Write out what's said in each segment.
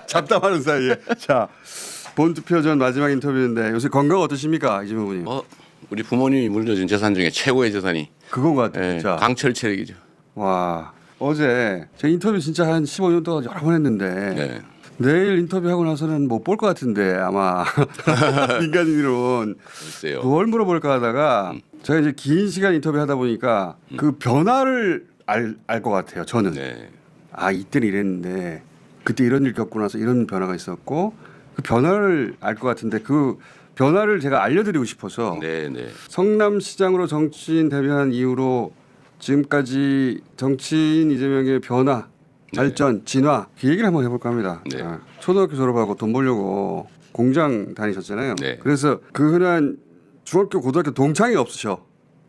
잡담하는 사이에. 자, 본투표 전 마지막 인터뷰인데 요새 건강 어떠십니까, 이재명 의원님? 우리 부모님이 물려준 재산 중에 최고의 재산이 그건 것 같아요. 진짜. 강철 체력이죠. 와, 어제 제 인터뷰 진짜 한 15년 동안 여러 번 했는데 네. 내일 인터뷰하고 나서는 못 볼 것 같은데 아마 민간인으로는 글쎄요. 뭘 물어볼까 하다가 제가 이제 긴 시간 인터뷰하다 보니까 그 변화를 알 것 같아요. 저는 네. 아 이때는 이랬는데 그때 이런 일 겪고 나서 이런 변화가 있었고 그 변화를 알 것 같은데 그 변화를 제가 알려드리고 싶어서 네, 네. 성남시장으로 정치인 데뷔한 이후로 지금까지 정치인 이재명의 변화, 발전, 진화 그 얘기를 한번 해볼까 합니다. 네. 초등학교 졸업하고 돈 벌려고 공장 다니셨잖아요. 네. 그래서 그 흔한 중학교, 고등학교 동창이 없으셔.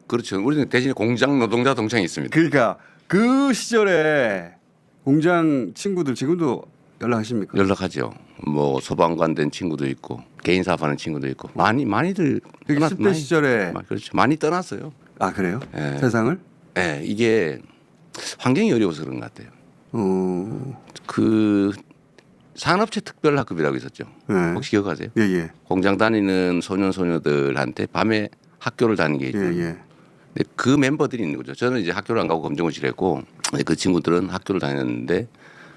그렇죠. 우리는 대신에 공장 노동자 동창이 있습니다. 그러니까 그 시절에 공장 친구들 지금도 연락하십니까? 연락하죠. 뭐 소방관 된 친구도 있고 개인 사업하는 친구도 있고 많이들 10대 시절에 그렇죠. 많이 떠났어요. 아 그래요? 네. 세상을? 네, 이게 환경이 어려워서 그런 것 같아요. 그 산업체 특별학급이라고 있었죠. 네. 혹시 기억하세요? 예예. 공장 다니는 소년 소녀들한테 밤에 학교를 다니는 게 있죠. 예예. 근데 그 멤버들이 있는 거죠. 저는 이제 학교를 안 가고 검정고시를 했고 그 친구들은 학교를 다녔는데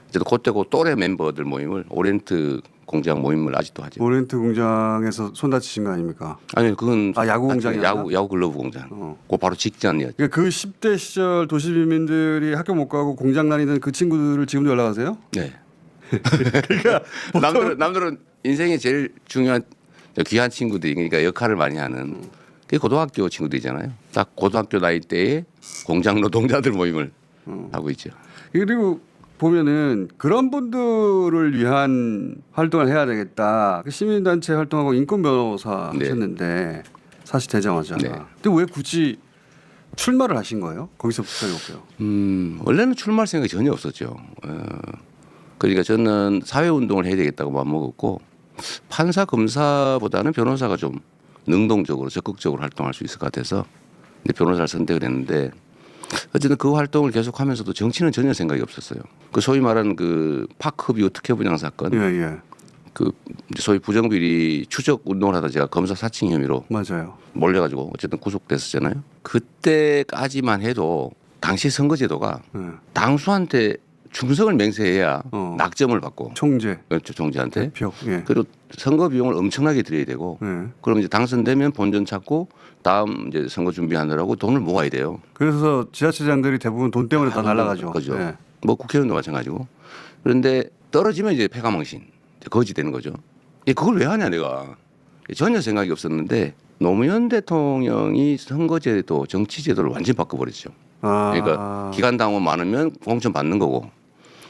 이제 그때 그 또래 멤버들 모임을 오렌트 공장 모임을 아직도 하죠. 오렌트 공장에서 손 다치신 거 아닙니까? 아니 그건 야구 공장이야? 야구 글러브 공장. 그 바로 직전이었죠. 그러니까 그 10대 시절 도시민들이 학교 못 가고 공장 다니던 그 친구들을 지금도 연락하세요? 네. 그러니까 남들은 인생에 제일 중요한 귀한 친구들이 그러니까 역할을 많이 하는 그게 고등학교 친구들이잖아요. 딱 고등학교 나이 때에 공장 노동자들 모임을 하고 있죠. 그리고 보면은 그런 분들을 위한 활동을 해야 되겠다. 그 시민단체 활동하고 인권 변호사 네. 하셨는데 사실 되자마자. 네. 근데 왜 굳이 출마를 하신 거예요? 거기서부터 시작해볼게요. 원래는 출마할 생각이 전혀 없었죠. 그러니까 저는 사회운동을 해야 되겠다고 마음먹었고 판사 검사보다는 변호사가 좀 능동적으로 적극적으로 활동할 수 있을 것 같아서 변호사를 선택을 했는데 어쨌든 그 활동을 계속하면서도 정치는 전혀 생각이 없었어요. 그 소위 말하는 그 파크뷰 특혜 분양 사건, 예예. 그 소위 부정비리 추적 운동을 하다 제가 검사 사칭 혐의로 맞아요. 몰려가지고 어쨌든 구속됐었잖아요. 그때까지만 해도 당시 선거제도가 당수한테 충성을 맹세해야 낙점을 받고 총재, 그렇죠, 총재한테 대표. 예. 그리고 선거 비용을 엄청나게 들여야 되고 그럼 이제 당선되면 본전 찾고 다음 이제 선거 준비하느라고 돈을 모아야 돼요. 그래서 지자체장들이 대부분 돈 때문에 다 날아가죠. 그죠. 예. 뭐 국회의원도 마찬가지고. 그런데 떨어지면 이제 폐가망신, 거지 되는 거죠. 그걸 왜 하냐 내가 전혀 생각이 없었는데 노무현 대통령이 선거제도, 정치제도를 완전히 바꿔버렸죠. 그러니까 기간 당원 많으면 공천 받는 거고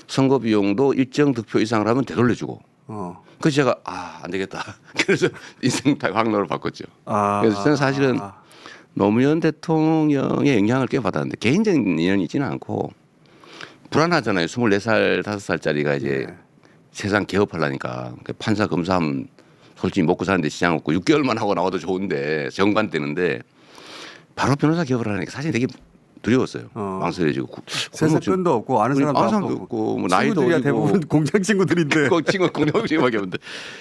선거 비용도 일정 득표 이상을 하면 되돌려주고. 그래서 제가 안 되겠다. 그래서 인생 확로를 바꿨죠. 그래서 저는 사실은 노무현 대통령의 영향을 꽤 받았는데 개인적인 인연이 있지는 않고 불안하잖아요. 24살, 5살짜리가 이제 세상 개업하려니까 판사 검사하면 솔직히 먹고 사는데 시장 없고 6개월만 하고 나와도 좋은데 정관되는데 바로 변호사 개업을 하니까 사실 되게 두려웠어요. 망설여지고 세상 끈도 없고 아는 사람도 없고 뭐 나이도 친구들이야 어리고 대부분 공장 친구들인데 그 친구 공장밖에 없는데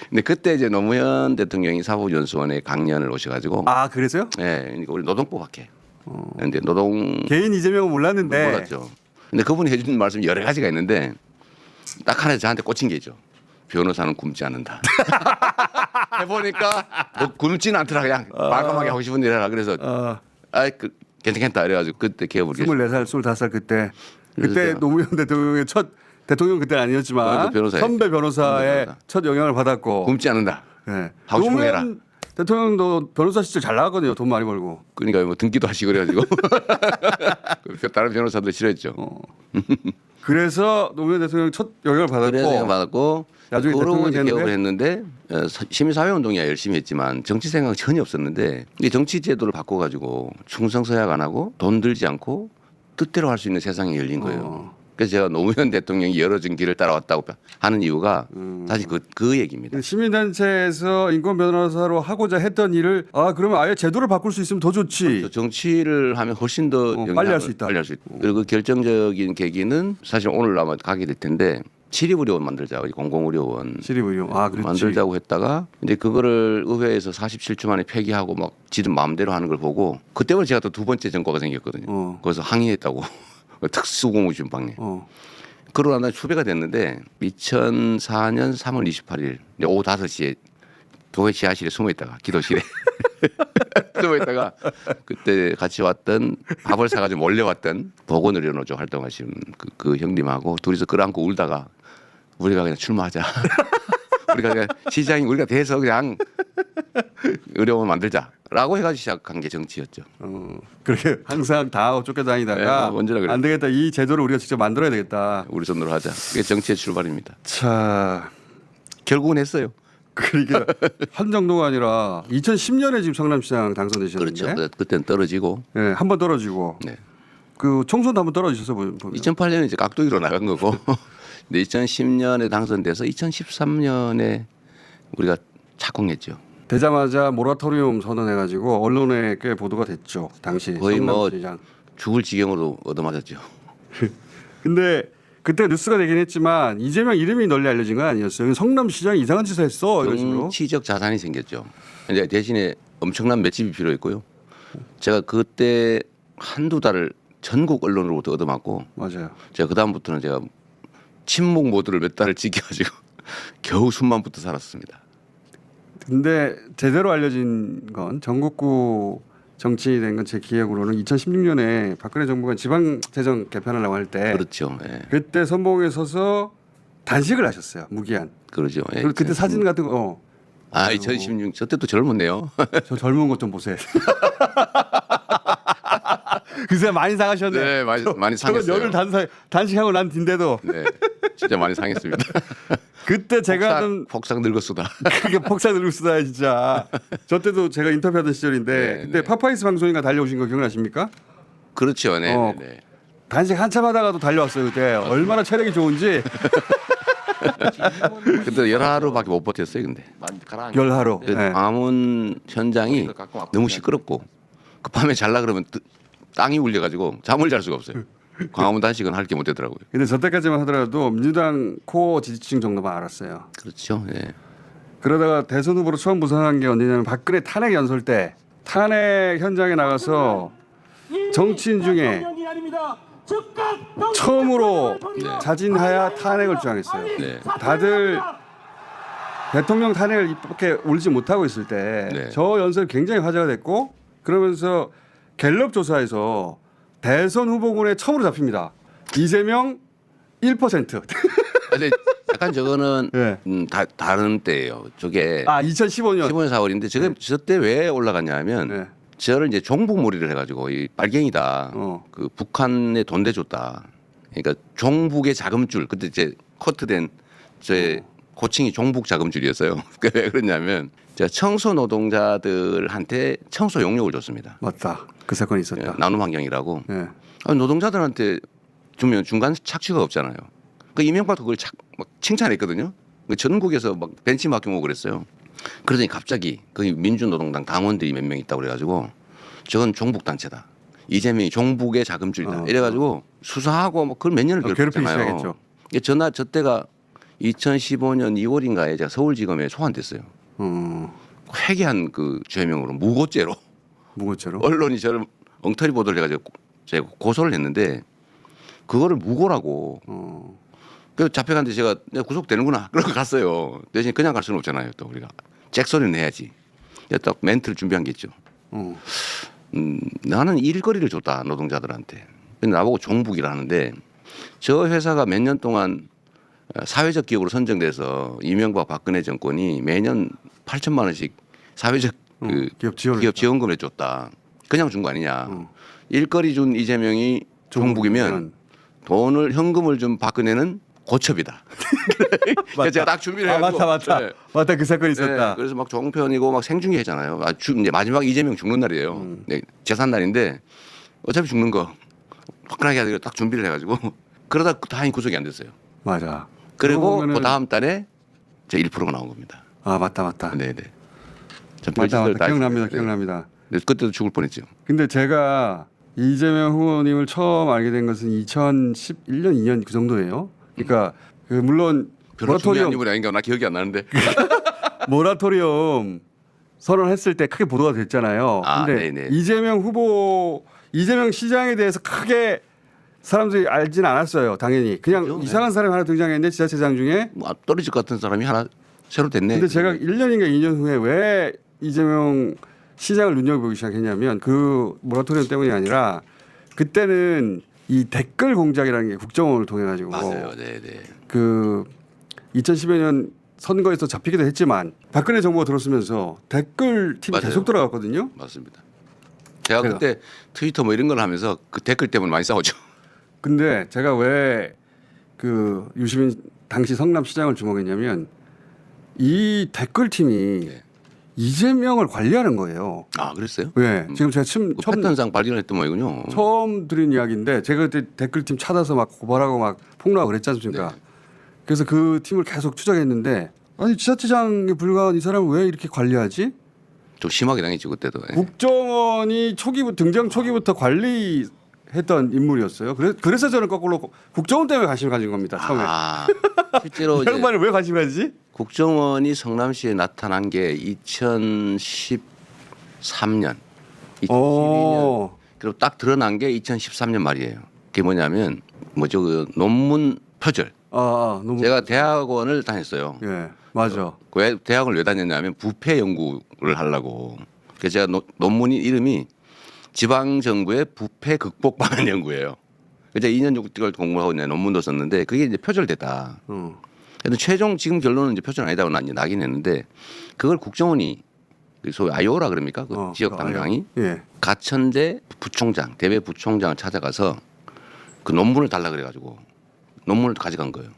근데 그때 이제 노무현 대통령이 사법연수원에 강연을 오셔가지고 그래서요? 네, 그러니까 우리 노동법 학회. 근데 노동 개인 이재명은 몰랐는데 몰랐죠. 근데 그분이 해준 말씀 여러 가지가 있는데 딱 하나 저한테 꽂힌 게 있죠. 변호사는 굶지 않는다. 해보니까 뭐 굶지는 않더라. 그냥 과감하게 하고 싶은 일 해라. 그래서 괜찮겠다. 그래가지고 그때 개업을 24살, 25살 그때 제가 노무현 대통령의 첫 대통령 그때는 아니었지만 선배 변호사의 첫 영향을 받았고 굶지 않는다. 네. 하고 싶은 거 해라. 노무현 대통령도 변호사 시절 잘 나갔거든요. 돈 많이 벌고. 그러니까 뭐 등기도 하시고 그래가지고 다른 변호사들 싫어했죠. 그래서 노무현 대통령 첫 영향을 받았고 나중에 그러고 대통령이 개업을 했는데 시민사회운동이야 열심히 했지만 정치 생각은 전혀 없었는데 이 정치제도를 바꿔가지고 충성 서약 안 하고 돈 들지 않고 뜻대로 할 수 있는 세상이 열린 거예요. 그래서 제가 노무현 대통령이 열어준 길을 따라왔다고 하는 이유가 사실 그 얘기입니다. 시민단체에서 인권 변호사로 하고자 했던 일을 그러면 아예 제도를 바꿀 수 있으면 더 좋지. 그래서 정치를 하면 훨씬 더 빨리 할 수 있다. 빨리 할 수 있다. 그리고 그 결정적인 계기는 사실 오늘 아마 가게 될 텐데 시립의료원 만들자고 공공의료원 시립의료. 그렇지. 만들자고 했다가 이제 그거를 의회에서 47주 만에 폐기하고 막 지들 마음대로 하는 걸 보고 그때부터 제가 또 두 번째 전과가 생겼거든요. 그래서 항의했다고 특수공무집방에. 그러고 나서 수배가 됐는데 2004년 3월 28일 오후 5시에 교회 지하실에 숨어있다가 기도실에 숨어있다가 그때 같이 왔던 밥을 사가지고 몰래 왔던 보건의료노조 활동하시는 그 형님하고 둘이서 끌어안고 울다가 우리가 그냥 출마하자. 우리가 그냥 시장이 우리가 돼서 그냥 의료원 만들자라고 해가지고 시작한 게 정치였죠. 그렇게 항상 다 하고 쫓겨다니다가 언제나 그래요. 안 되겠다. 이 제도를 우리가 직접 만들어야 되겠다. 우리 손으로 하자. 그게 정치의 출발입니다. 자, 결국은 했어요. 그러니까 한 정도가 아니라 2010년에 지금 성남시장 당선되셨는데, 그렇죠. 그때는 떨어지고. 네, 한 번 떨어지고, 네. 그 총선도 한 번 떨어지셔서 보면 2008년에 이제 깍두기로 나간 거고, 근데 2010년에 당선돼서 2013년에 우리가 착공했죠. 되자마자 모라토리움 선언해가지고 언론에 꽤 보도가 됐죠. 당시 거의 뭐 성남시장. 죽을 지경으로 얻어맞았죠. 근데 그때 뉴스가 되긴 했지만 이재명 이름이 널리 알려진 건 아니었어요. 성남시장 이상한 짓을 했어 이런 식으로. 정치적 자산이 생겼죠. 이제 대신에 엄청난 맷집이 필요했고요. 제가 그때 한두 달을 전국 언론으로부터 얻어맞고, 맞아요. 제가 그 다음부터는 제가 침묵 모드를 몇 달을 지켜가지고 겨우 숨만 붙어 살았습니다. 근데 제대로 알려진 건 전국구 정치인이 된 건 제 기억으로는 2016년에 박근혜 정부가 지방재정 개편하려고 할 때 그렇죠. 예. 그때 선봉에 서서 단식을 하셨어요. 무기한. 그러죠. 예. 그리고 그때 사진 같은 거 2016 저 때도 젊었네요. 저 젊은 것 좀 보세요. 그새 많이 상하셨네. 네, 많이 저건 상했어요. 열흘 단식하고 난 뒤인데도 네, 진짜 많이 상했습니다. 그때 제가 좀 폭삭 늙었수다. 그게 폭삭 늙었다 진짜. 저 때도 제가 인터뷰하던 시절인데 네, 그때 네. 파파이스 방송인가 달려오신 거 기억나십니까? 그렇죠. 네, 어. 네, 네. 단식 한참 하다가도 달려왔어요 그때. 얼마나 체력이 좋은지. 그때 열하루밖에 못 버텼어요. 근데 열하루. 네. 광화문 현장이 너무 시끄럽고 그 밤에 잘라 그러면 땅이 울려가지고 잠을 잘 수가 없어요. 광화문 단식은 할 게 못 되더라고요. 근데 저 때까지만 하더라도 민주당 코어 지지층 정도만 알았어요. 그렇죠. 예. 그러다가 대선 후보로 처음 부상한 게 언제냐면 박근혜 탄핵 연설 때 탄핵 현장에 나가서 정치인 중에 처음으로 자진하야 탄핵을 주장했어요. 네. 다들 대통령 탄핵을 이렇게 울지 못하고 있을 때 네. 저 연설이 굉장히 화제가 됐고 그러면서 갤럽 조사에서 대선 후보군에 처음으로 잡힙니다. 이재명 1%. 근데 약간 저거는 네. 다른 때예요. 저게 2015년. 15년 4월인데 제가 저때 왜 올라갔냐면 네. 저를 이제 종북몰이를 해가지고 이 빨갱이다. 그 북한에 돈 대줬다. 그러니까 종북의 자금줄. 그때 이제 커트된 제 고칭이 종북 자금줄이었어요. 왜 그러냐면 제가 청소 노동자들한테 청소 용역을 줬습니다. 맞다. 그 사건이 있었다. 나눔 환경이라고. 네. 노동자들한테 주면 중간 착취가 없잖아요. 그 이명박도 그걸 막 칭찬했거든요. 그 전국에서 막 벤치마킹 오고 그랬어요. 그러더니 갑자기 거기 민주노동당 당원들이 몇 명 있다고 그래가지고 저건 종북 단체다. 이재명이 종북의 자금줄이다. 이래가지고 수사하고 뭐 그걸 몇 년을 괴롭히기 괴롭혔잖아요. 저 때가 2015년 2월인가에 제가 서울지검에 소환됐어요. 회계한 그 죄명으로 무고죄로. 무고죄로. 언론이 저를 엉터리 보도를 해가지고 제가 고소를 했는데 그거를 무고라고. 그래서 잡혀갔는데 제가 구속되는구나. 그러고 갔어요. 대신 그냥 갈 수는 없잖아요. 또 우리가 잭소리는 해야지. 딱 멘트를 준비한 게 있죠. 나는 일거리를 줬다 노동자들한테. 근데 나보고 종북이라 하는데 저 회사가 몇 년 동안 사회적 기업으로 선정돼서 이명박 박근혜 정권이 매년 8천만 원씩 사회적 그 기업 지원금을 줬다. 그냥 준 거 아니냐. 일거리 준 이재명이 종북이면 돈을 현금을 준 박근혜는 고첩이다. 그래서 제가 딱 준비를 해가지고 맞다. 네. 맞다. 그 사건이 있었다. 네. 그래서 막 종편이고 막 생중계 했잖아요. 이제 마지막 이재명 죽는 날이에요. 네. 재산 날인데 어차피 죽는 거 화끈하게 하기로 딱 준비를 해가지고 그러다 다행히 구속이 안 됐어요. 맞아. 그리고 그러고 그 보면은- 다음 달에 제 1%가 나온 겁니다. 아 맞다. 네네. 전 맞다. 별짓을 다 기억납니다. 했어요. 네. 기억납니다. 그때도 죽을 뻔했죠. 근데 제가 이재명 후보님을 처음 알게 된 것은 2011년, 2년 그 정도예요. 그러니까 그 물론 별로 중요한 모라토리엄 인물이 아닌가 나 기억이 안 나는데. 모라토리엄 선언했을 때 크게 보도가 됐잖아요. 아, 근데 네네. 이재명 시장에 대해서 크게 사람들이 알지는 않았어요. 당연히 그냥 그렇죠. 이상한 사람이 하나 등장했는데 지자체장 중에. 뭐 떨어질 것 같은 사람이 하나 새로 됐네. 근데 제가 1년인가 2년 후에 왜 이재명 시장을 눈여겨보기 시작했냐면 그 모라토리엄 때문이 아니라 그때는 이 댓글 공작이라는 게 국정원을 통해 가지고 맞아요. 네네. 그 2010여 년 선거에서 잡히기도 했지만 박근혜 정부가 들어서면서 댓글 팀이 맞아요. 계속 들어갔거든요. 맞습니다. 제가 그래서- 그때 트위터 뭐 이런 걸 하면서 그 댓글 때문에 많이 싸웠죠. 근데 제가 왜 그 유시민 당시 성남시장을 주목했냐면 이 댓글 팀이 네. 이재명을 관리하는 거예요. 아 그랬어요? 왜? 지금 제가 그 처음 패턴상 발견했던 모양이군요. 처음 드린 이야기인데 제가 그때 댓글팀 찾아서 막 고발하고 막 폭로하고 그랬지 않습니까? 네. 그래서 그 팀을 계속 추적했는데 아니 지자체장에 불과한 이 사람을 왜 이렇게 관리하지? 좀 심하게 당했죠 그때도. 예. 국정원이 등장 초기부터 관리했던 인물이었어요. 그래서 저는 거꾸로 국정원 때문에 관심을 가진 겁니다. 처음에. 아 실제로 이 이제 양반을 왜 관심 가지지? 국정원이 성남시에 나타난 게 2013년, 2012년 어. 그리고 딱 드러난 게 2013년 말이에요. 그게 뭐냐면 뭐죠 그 논문 표절. 너무 제가 대학원을 다녔어요. 예 맞아. 왜 대학을 왜 다녔냐면 부패 연구를 하려고. 그래서 제가 논문이 이름이 지방 정부의 부패 극복 방안 연구예요. 그래서 2년 6개월 공부하고 이제 논문도 썼는데 그게 이제 표절됐다. 그래서 최종 지금 결론은 이제 표절 아니다고 나긴 했는데 그걸 국정원이 그 소위 아이오라 그럽니까? 그 지역 당장이 예. 가천대 부총장, 대외 부총장을 찾아가서 그 논문을 달라 그래가지고 논문을 가져간 거예요.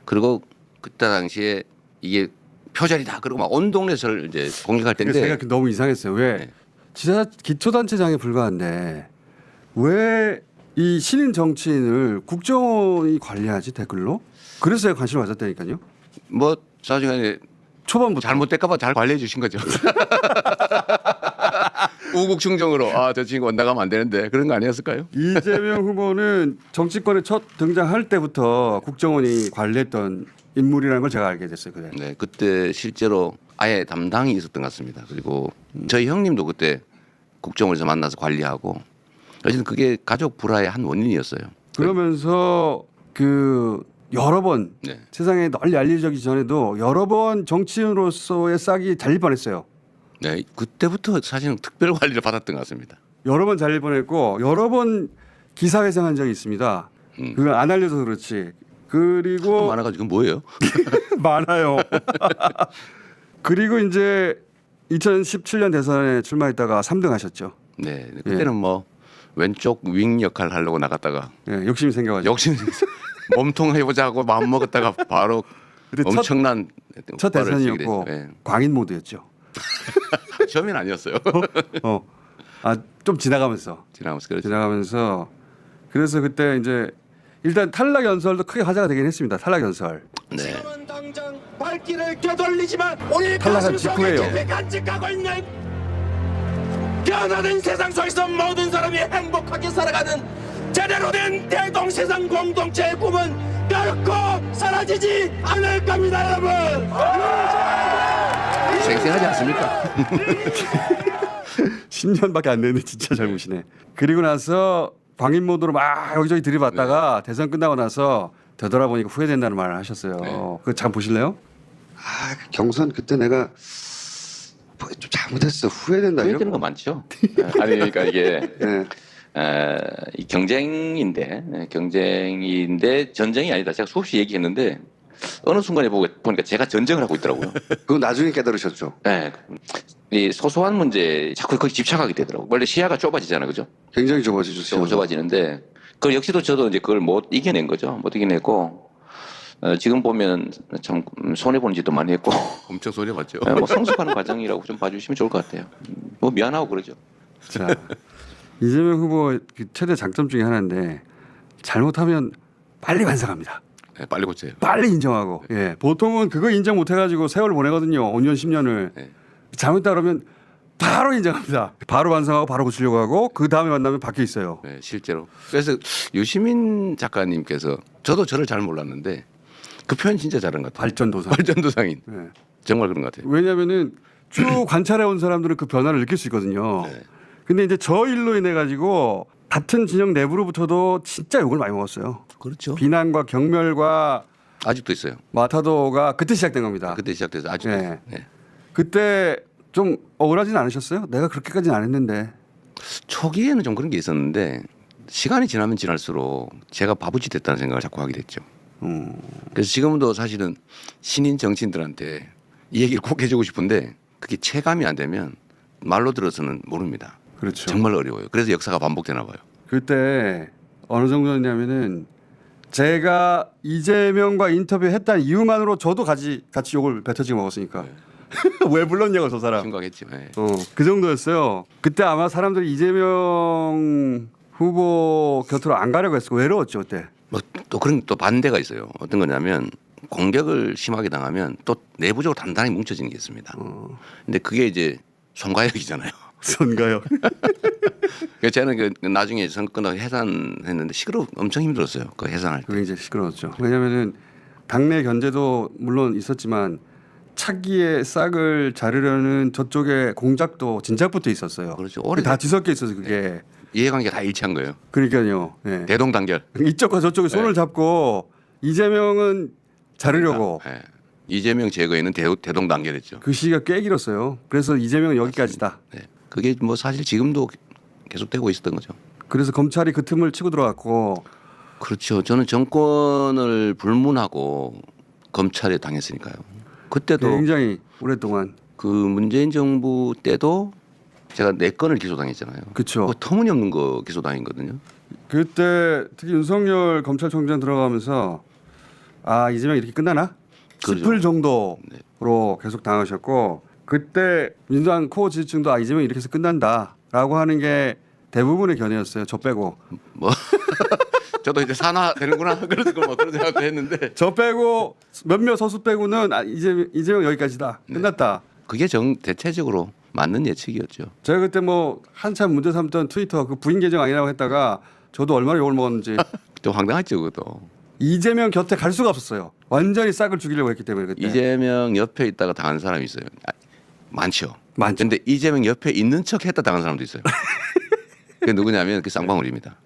그리고 그때 당시에 이게 표절이다. 그리고 막 온 동네에서 이제 공격할 근데 텐데 제가 너무 이상했어요. 왜 네. 기초단체장에 불과한데 왜 이 신인 정치인을 국정원이 관리하지 댓글로? 그래서 제가 관심을 가졌다니까요. 뭐 사실은 초반부터. 잘못될까봐 잘 관리해 주신 거죠. 우국충정으로 저 친구 원나가면 안 되는데 그런 거 아니었을까요? 이재명 후보는 정치권에 첫 등장할 때부터 국정원이 관리했던 인물이라는 걸 제가 알게 됐어요. 그래. 네, 그때 실제로 아예 담당이 있었던 것 같습니다. 그리고 저희 형님도 그때 국정원에서 만나서 관리하고 어쨌든 그게 가족 불화의 한 원인이었어요. 그러면서 그 여러 번 네. 세상에 널리 알려지기 전에도 여러 번 정치인으로서의 싹이 잘릴 뻔했어요. 네, 그때부터 사실은 특별 관리를 받았던 것 같습니다. 여러 번 잘릴 뻔했고 여러 번 기사 회생한 적이 있습니다. 그걸 안 알려서 그렇지. 그리고 많아가지고 그건 뭐예요? 많아요. 그리고 이제 2017년 대선에 출마했다가 3등 하셨죠. 네, 그때는 뭐 왼쪽 윙 역할 하려고 나갔다가 예, 욕심이 생겨가지고. 역시 몸통 해보자고 마음 먹었다가 바로 그때 엄청난 첫 폭발을 쓰게 대선이었고 됐어요. 네. 광인 모드였죠. 처음엔 아니었어요. 좀 지나가면서 지나가면서 그렇죠. 지나가면서 그래서 그때 이제 일단 탈락 연설도 크게 화제가 되긴 했습니다. 탈락 연설. 네. 지금은 당장 발길을 껴돌리지만 오늘 탈락한 가슴속에 직후예요. 깊이 간직하고 있는 변화된 세상 속에서 모든 사람이 행복하게 살아가는 제대로 된 대동세상 공동체의 꿈은 결코 사라지지 않을 겁니다, 여러분. 생생하지 않습니까? 10년밖에 안 됐는데 진짜 잘 보시네. 그리고 나서 광인 모드로 막 여기저기 들이받다가 대선 끝나고 나서 되돌아보니까 후회된다는 말을 하셨어요. 네. 그거 잠 보실래요? 경선 그때 내가 좀 잘못했어 후회된다 후회되는 이런 거 많죠. 아니 그러니까 이게 예. 이 경쟁인데 전쟁이 아니다. 제가 수없이 얘기했는데 어느 순간에 보니까 제가 전쟁을 하고 있더라고요. 그거 나중에 깨달으셨죠. 네. 이 소소한 문제 자꾸 거기 집착하게 되더라고요. 원래 시야가 좁아지잖아요, 그죠? 굉장히 좁아지셨어요. 좁아지는데 그 역시도 저도 이제 그걸 못 이겨낸 거죠. 못 이겨냈고 지금 보면 참 손해 보는 짓도 많이 했고 엄청 손해 봤죠. 뭐 성숙하는 과정이라고 좀 봐주시면 좋을 것 같아요. 뭐 미안하고 그러죠. 자, 이재명 후보 그 최대 장점 중에 하나인데 잘못하면 빨리 반성합니다. 네, 빨리 고쳐요. 빨리 인정하고. 예. 보통은 그거 인정 못 해가지고 세월 보내거든요. 5년 10년을. 네. 잘못했다 그러면 바로 인정합니다. 바로 반성하고 바로 고치려고 하고 그 다음에 만나면 바뀌어 있어요. 네, 실제로. 그래서 유시민 작가님께서 저도 저를 잘 몰랐는데 그 표현 진짜 잘한 것 같아요. 발전도상. 발전도상인. 예. 정말 그런 것 같아요. 왜냐하면은 쭉 관찰해 온 사람들은 그 변화를 느낄 수 있거든요. 네. 근데 이제 저 일로 인해 가지고 같은 진영 내부로부터도 진짜 욕을 많이 먹었어요. 그렇죠. 비난과 경멸과 아직도 있어요. 마타도가 그때 시작된 겁니다. 그때 시작돼서 아직도 네. 있어요. 네. 그때 좀 억울하진 않으셨어요? 내가 그렇게까지는 안 했는데. 초기에는 좀 그런 게 있었는데 시간이 지나면 지날수록 제가 바보짓 됐다는 생각을 자꾸 하게 됐죠. 그래서 지금도 사실은 신인 정치인들한테 이 얘기를 꼭 해주고 싶은데 그게 체감이 안 되면 말로 들어서는 모릅니다. 그렇죠. 정말 어려워요. 그래서 역사가 반복되나 봐요. 그때 어느 정도였냐면은 제가 이재명과 인터뷰했다는 이유만으로 저도 같이 욕을 뱉어지게 먹었으니까. 왜 불렀냐고 저 사람. 생각했지. 네. 그 정도였어요. 그때 아마 사람들이 이재명 후보 곁으로 안 가려고 했고 외로웠죠 그때. 뭐 또 그런 또 반대가 있어요. 어떤 거냐면 공격을 심하게 당하면 또 내부적으로 단단히 뭉쳐지는 게 있습니다. 근데 그게 이제 송가혁이잖아요. 선가요. 그래서 저는 그 나중에 선거 끝나고 해산했는데 엄청 힘들었어요. 그 해산할 때. 그게 이제 시끄러웠죠. 왜냐하면은 당내 견제도 물론 있었지만 차기의 싹을 자르려는 저쪽에 공작도 진작부터 있었어요. 그렇죠. 그게 다 뒤섞여 있어서 그게. 이해관계가 다 일치한 거예요. 그러니까요. 네. 대동단결. 이쪽과 저쪽이 손을 잡고 이재명은 자르려고 네. 이재명 제거에는 대동단결했죠. 그 시기가 꽤 길었어요. 그래서 이재명은 여기까지다. 네. 그게 뭐 사실 지금도 계속되고 있었던 거죠. 그래서 검찰이 그 틈을 치고 들어갔고 그렇죠. 저는 정권을 불문하고 검찰에 당했으니까요. 그때도 굉장히 오랫동안 그 문재인 정부 때도 제가 4건을 기소당했잖아요. 그렇죠. 뭐 터무니없는 거 기소당했거든요. 그때 특히 윤석열 검찰총장 들어가면서 아 이재명 이렇게 끝나나 그렇죠. 싶을 정도로 계속 당하셨고 그때 민주당 코어 지지층도 아 이재명 이렇게 해서 끝난다라고 하는 게 대부분의 견해였어요. 저 빼고. 뭐 저도 이제 산화 되는구나 그런 생각도 했는데 저 빼고 몇몇 서수 빼고는 아, 이재명 여기까지다. 끝났다. 그게 대체적으로 맞는 예측이었죠. 제가 그때 뭐 한참 문제 삼던 트위터 그 부인 계정 아니라고 했다가 저도 얼마나 욕을 먹었는지 좀 황당했죠, 그것도. 이재명 곁에 갈 수가 없었어요. 완전히 싹을 죽이려고 했기 때문에 그때. 이재명 옆에 있다가 당한 사람이 있어요. 많죠. 많죠. 근데 이재명 옆에 있는 척 했다 당한 사람도 있어요. 그게 누구냐면 그 쌍방울입니다.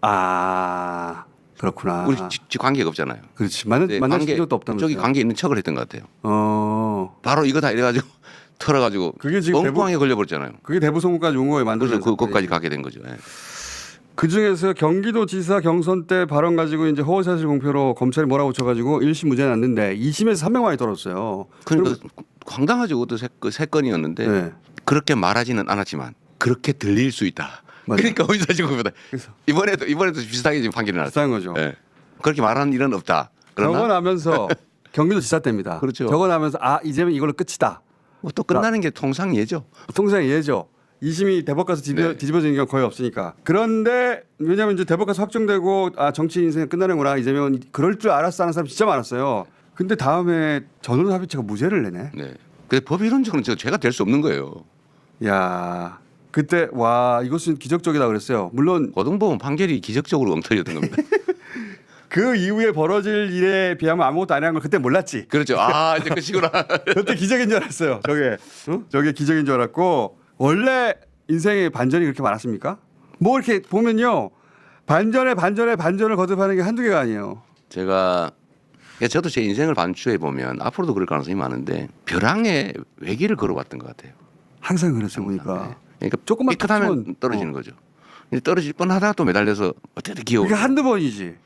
아 그렇구나. 우리 관계가 없잖아요. 그렇지. 만날 적도 없다면서요. 저기 관계 있는 척을 했던 것 같아요. 바로 이거 다 이래가지고 털어가지고 그게 지금 엉뚱하게 걸려버렸잖아요. 그게 대부송까지 온 거에 그래서 만들어서 그것까지 가게 된 거죠. 예. 그 중에서 경기도지사 경선 때 발언 가지고 이제 허위사실 공표로 검찰이 몰아붙여가지고 1심 무죄 났는데 2심에서 300만이 떨어졌어요. 그러니까 황당하죠. 그것도 세 건이었는데 네. 그렇게 말하지는 않았지만 그렇게 들릴 수 있다. 맞아요. 그러니까 허위사실 공표다. 그래서 이번에도 비슷하게 지금 판결이 났어요. 비슷한 거죠. 예. 그렇게 말하는 일은 없다. 그러나 적어나면서 경기도지사 때입니다. 그렇죠. 적어나면서 아 이제는 이걸로 끝이다. 뭐 또 끝나는 게 통상 예죠. 통상 예죠. 2심이 대법 가서 네. 뒤집어지는 경우가 거의 없으니까. 그런데 왜냐하면 이제 대법 가서 확정되고 아 정치 인생 끝나는구나. 이재명은 그럴 줄 알았어 하는 사람 진짜 많았어요. 근데 다음에 전원합의체가 무죄를 내네. 네. 근데 법 이론적으로는 죄가 될 수 없는 거예요. 야 그때 와 이것은 기적적이다 그랬어요. 물론 고등법원 판결이 기적적으로 엉터리였던 겁니다. 그 이후에 벌어질 일에 비하면 아무것도 아니라는 걸 그때 몰랐지. 그렇죠. 아 이제 끝이구나. 그때 기적인 줄 알았어요. 저게 기적인 줄 알았고 원래 인생에 반전이 그렇게 많았습니까? 뭐 이렇게 보면요 반전에 반전을 거듭하는 게 한두 개가 아니에요. 제가 저도 제 인생을 반추해 보면 앞으로도 그럴 가능성이 많은데 벼랑에 외길을 걸어왔던 것 같아요. 항상 그랬어 보니까. 그러니까 조금만 삐끗하면 툭 떨어지는 거죠. 근데 떨어질 뻔하다가 또 매달려서 어떻게 기어. 그게 한두 번이지.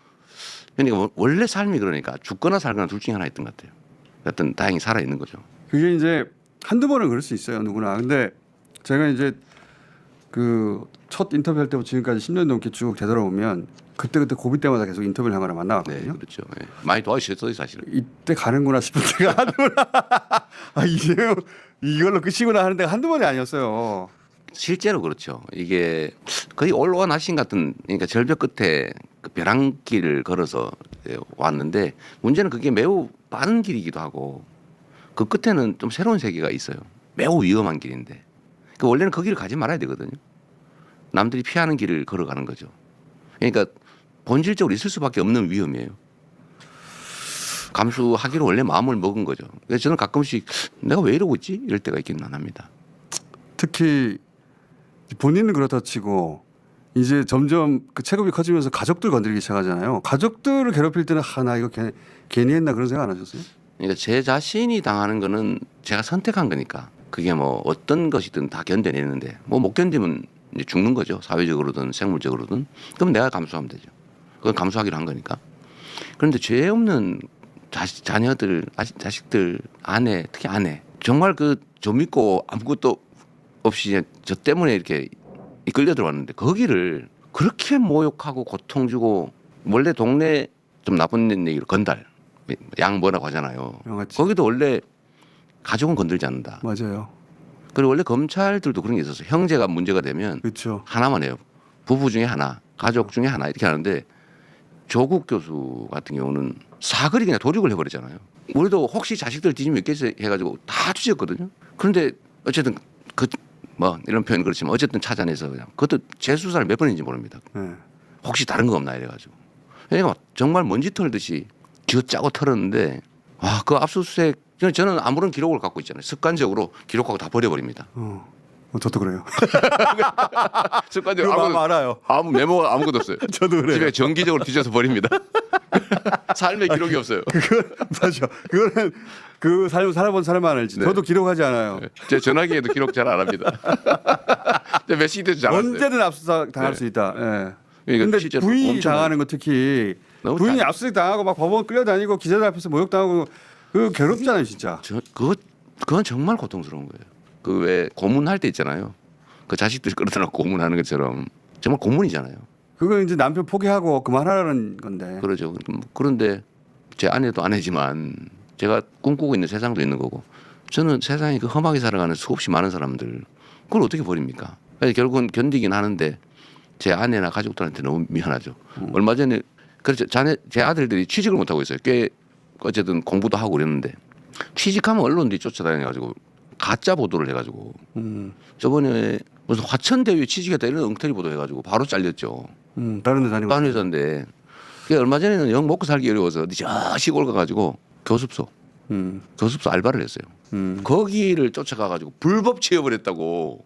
그러니까 원래 삶이 그러니까 죽거나 살거나 둘 중에 하나 있던 것 같아요. 여튼 다행히 살아 있는 거죠. 그게 이제 한두 번은 그럴 수 있어요 누구나. 근데 제가 이제 그 첫 인터뷰할 때부터 지금까지 10년 넘게 쭉 되돌아보면 그때 고비 때마다 계속 인터뷰를 하거나 네, 만나왔거든요. 그렇죠. 네. 많이 도와주셨어요, 사실은. 이때 가는구나 싶을 때가 한두 번. 아 이제요 이걸로 끝이구나 하는 데가 한두 번이 아니었어요. 실제로 그렇죠. 이게 거의 올원하신 같은 그러니까 절벽 끝에 그 벼랑길을 걸어서 왔는데 문제는 그게 매우 빠른 길이기도 하고 그 끝에는 좀 새로운 세계가 있어요. 매우 위험한 길인데 그 원래는 그 길을 가지 말아야 되거든요. 남들이 피하는 길을 걸어가는 거죠. 그러니까 본질적으로 있을 수밖에 없는 위험이에요. 감수하기로 원래 마음을 먹은 거죠. 그래서 저는 가끔씩 내가 왜 이러고 있지? 이럴 때가 있기는 합니다. 특히 본인은 그렇다 치고 이제 점점 그 체급이 커지면서 가족들 건드리기 시작하잖아요. 가족들을 괴롭힐 때는 나 이거 괜히 했나 그런 생각 안 하셨어요? 그러니까 제 자신이 당하는 거는 제가 선택한 거니까 그게 뭐 어떤 것이든 다 견뎌내는데 뭐 못 견디면 이제 죽는 거죠. 사회적으로든 생물적으로든. 그럼 내가 감수하면 되죠. 그건 감수하기로 한 거니까. 그런데 죄 없는 자녀들, 자식들, 아내, 특히 아내 정말 그 저 믿고 아무것도 없이 저 때문에 이렇게 끌려 들어왔는데 거기를 그렇게 모욕하고 고통 주고 원래 동네 좀 나쁜 얘기로 건달 양 뭐라고 하잖아요. 양아치. 거기도 원래 가족은 건들지 않는다. 맞아요. 그리고 원래 검찰들도 그런 게 있었어요. 형제가 문제가 되면 그렇죠. 하나만 해요. 부부 중에 하나, 가족 중에 하나 이렇게 하는데 조국 교수 같은 경우는 사거리 그냥 도륙을 해버리잖아요. 우리도 혹시 자식들 뒤지면 있겠어 해가지고 다 뒤졌거든요. 그런데 어쨌든 그 뭐 이런 표현 그렇지만 어쨌든 찾아내서 그냥 그것도 재수사를 몇 번인지 모릅니다. 네. 혹시 다른 거 없나 이래가지고. 그러니까 정말 먼지 털듯이 쥐어짜고 털었는데 와 그 압수수색 저는 아무런 기록을 갖고 있잖아요. 습관적으로 기록하고 다 버려버립니다. 저도 그래요. 습관적으로 그거 알아요. 아무 메모가 아무것도 없어요. 저도 그래요. 집에 정기적으로 뒤져서 버립니다. 삶의 기록이 없어요. 맞아. 그거는 그 삶을 살아본 사람만 알지. 네. 저도 기록하지 않아요. 제 전화기에도 기록 잘 안 합니다. 몇 시기 때도 잘 안 했어요. 언제든 압수수색 당할 네. 수 있다. 예. 그러니까 근데 실제로 부인이 엄청난- 당하는 거 특히 너무 부인이 잘- 압수수색 당하고 막 법원 끌려다니고 기자들 앞에서 모욕당하고 그 괴롭잖아요 진짜. 그건 정말 고통스러운 거예요. 그 왜 고문할 때 있잖아요. 그 자식들이 끌어다 놓고 고문하는 것처럼 정말 고문이잖아요. 그건 이제 남편 포기하고 그만하라는 건데. 그러죠. 그런데 제 아내도 아내지만 제가 꿈꾸고 있는 세상도 있는 거고 저는 세상에 그 험하게 살아가는 수없이 많은 사람들 그걸 어떻게 버립니까? 그래서 결국은 견디긴 하는데 제 아내나 가족들한테 너무 미안하죠. 얼마 전에 그렇죠. 제 아들들이 취직을 못 하고 있어요. 꽤 어쨌든 공부도 하고 그랬는데 취직하면 언론들이 쫓아다녀가지고 가짜 보도를 해가지고 저번에 무슨 화천대유에 취직했다 이런 엉터리 보도 해가지고 바로 잘렸죠. 다른 데 다니고. 다른 회사인데 그게 얼마 전에는 영 먹고 살기 어려워서 어디 저 시골 가가지고 교습소 알바를 했어요. 거기를 쫓아가가지고 불법 취업을 했다고.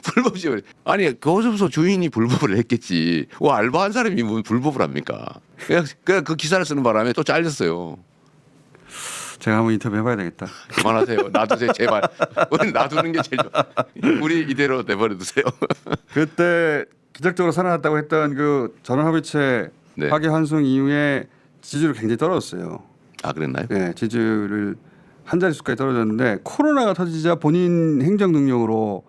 불법 취업. 아니 교습소 주인이 불법을 했겠지. 알바한 사람이 뭐 불법을 합니까? 그냥 그 기사를 쓰는 바람에 또 잘렸어요. 제가 한번 인터뷰 해봐야 되겠다. 그만하세요. 놔두세요 제발. 우리 놔두는 게 제일 좋아. 우리 이대로 내버려 두세요. 그때 기적적으로 살아났다고 했던 그 전원합의체 네. 파기환송 이후에 지지율이 굉장히 떨어졌어요. 아 그랬나요? 네, 지지율을 한 자릿수까지 떨어졌는데 코로나가 터지자 본인 행정 능력으로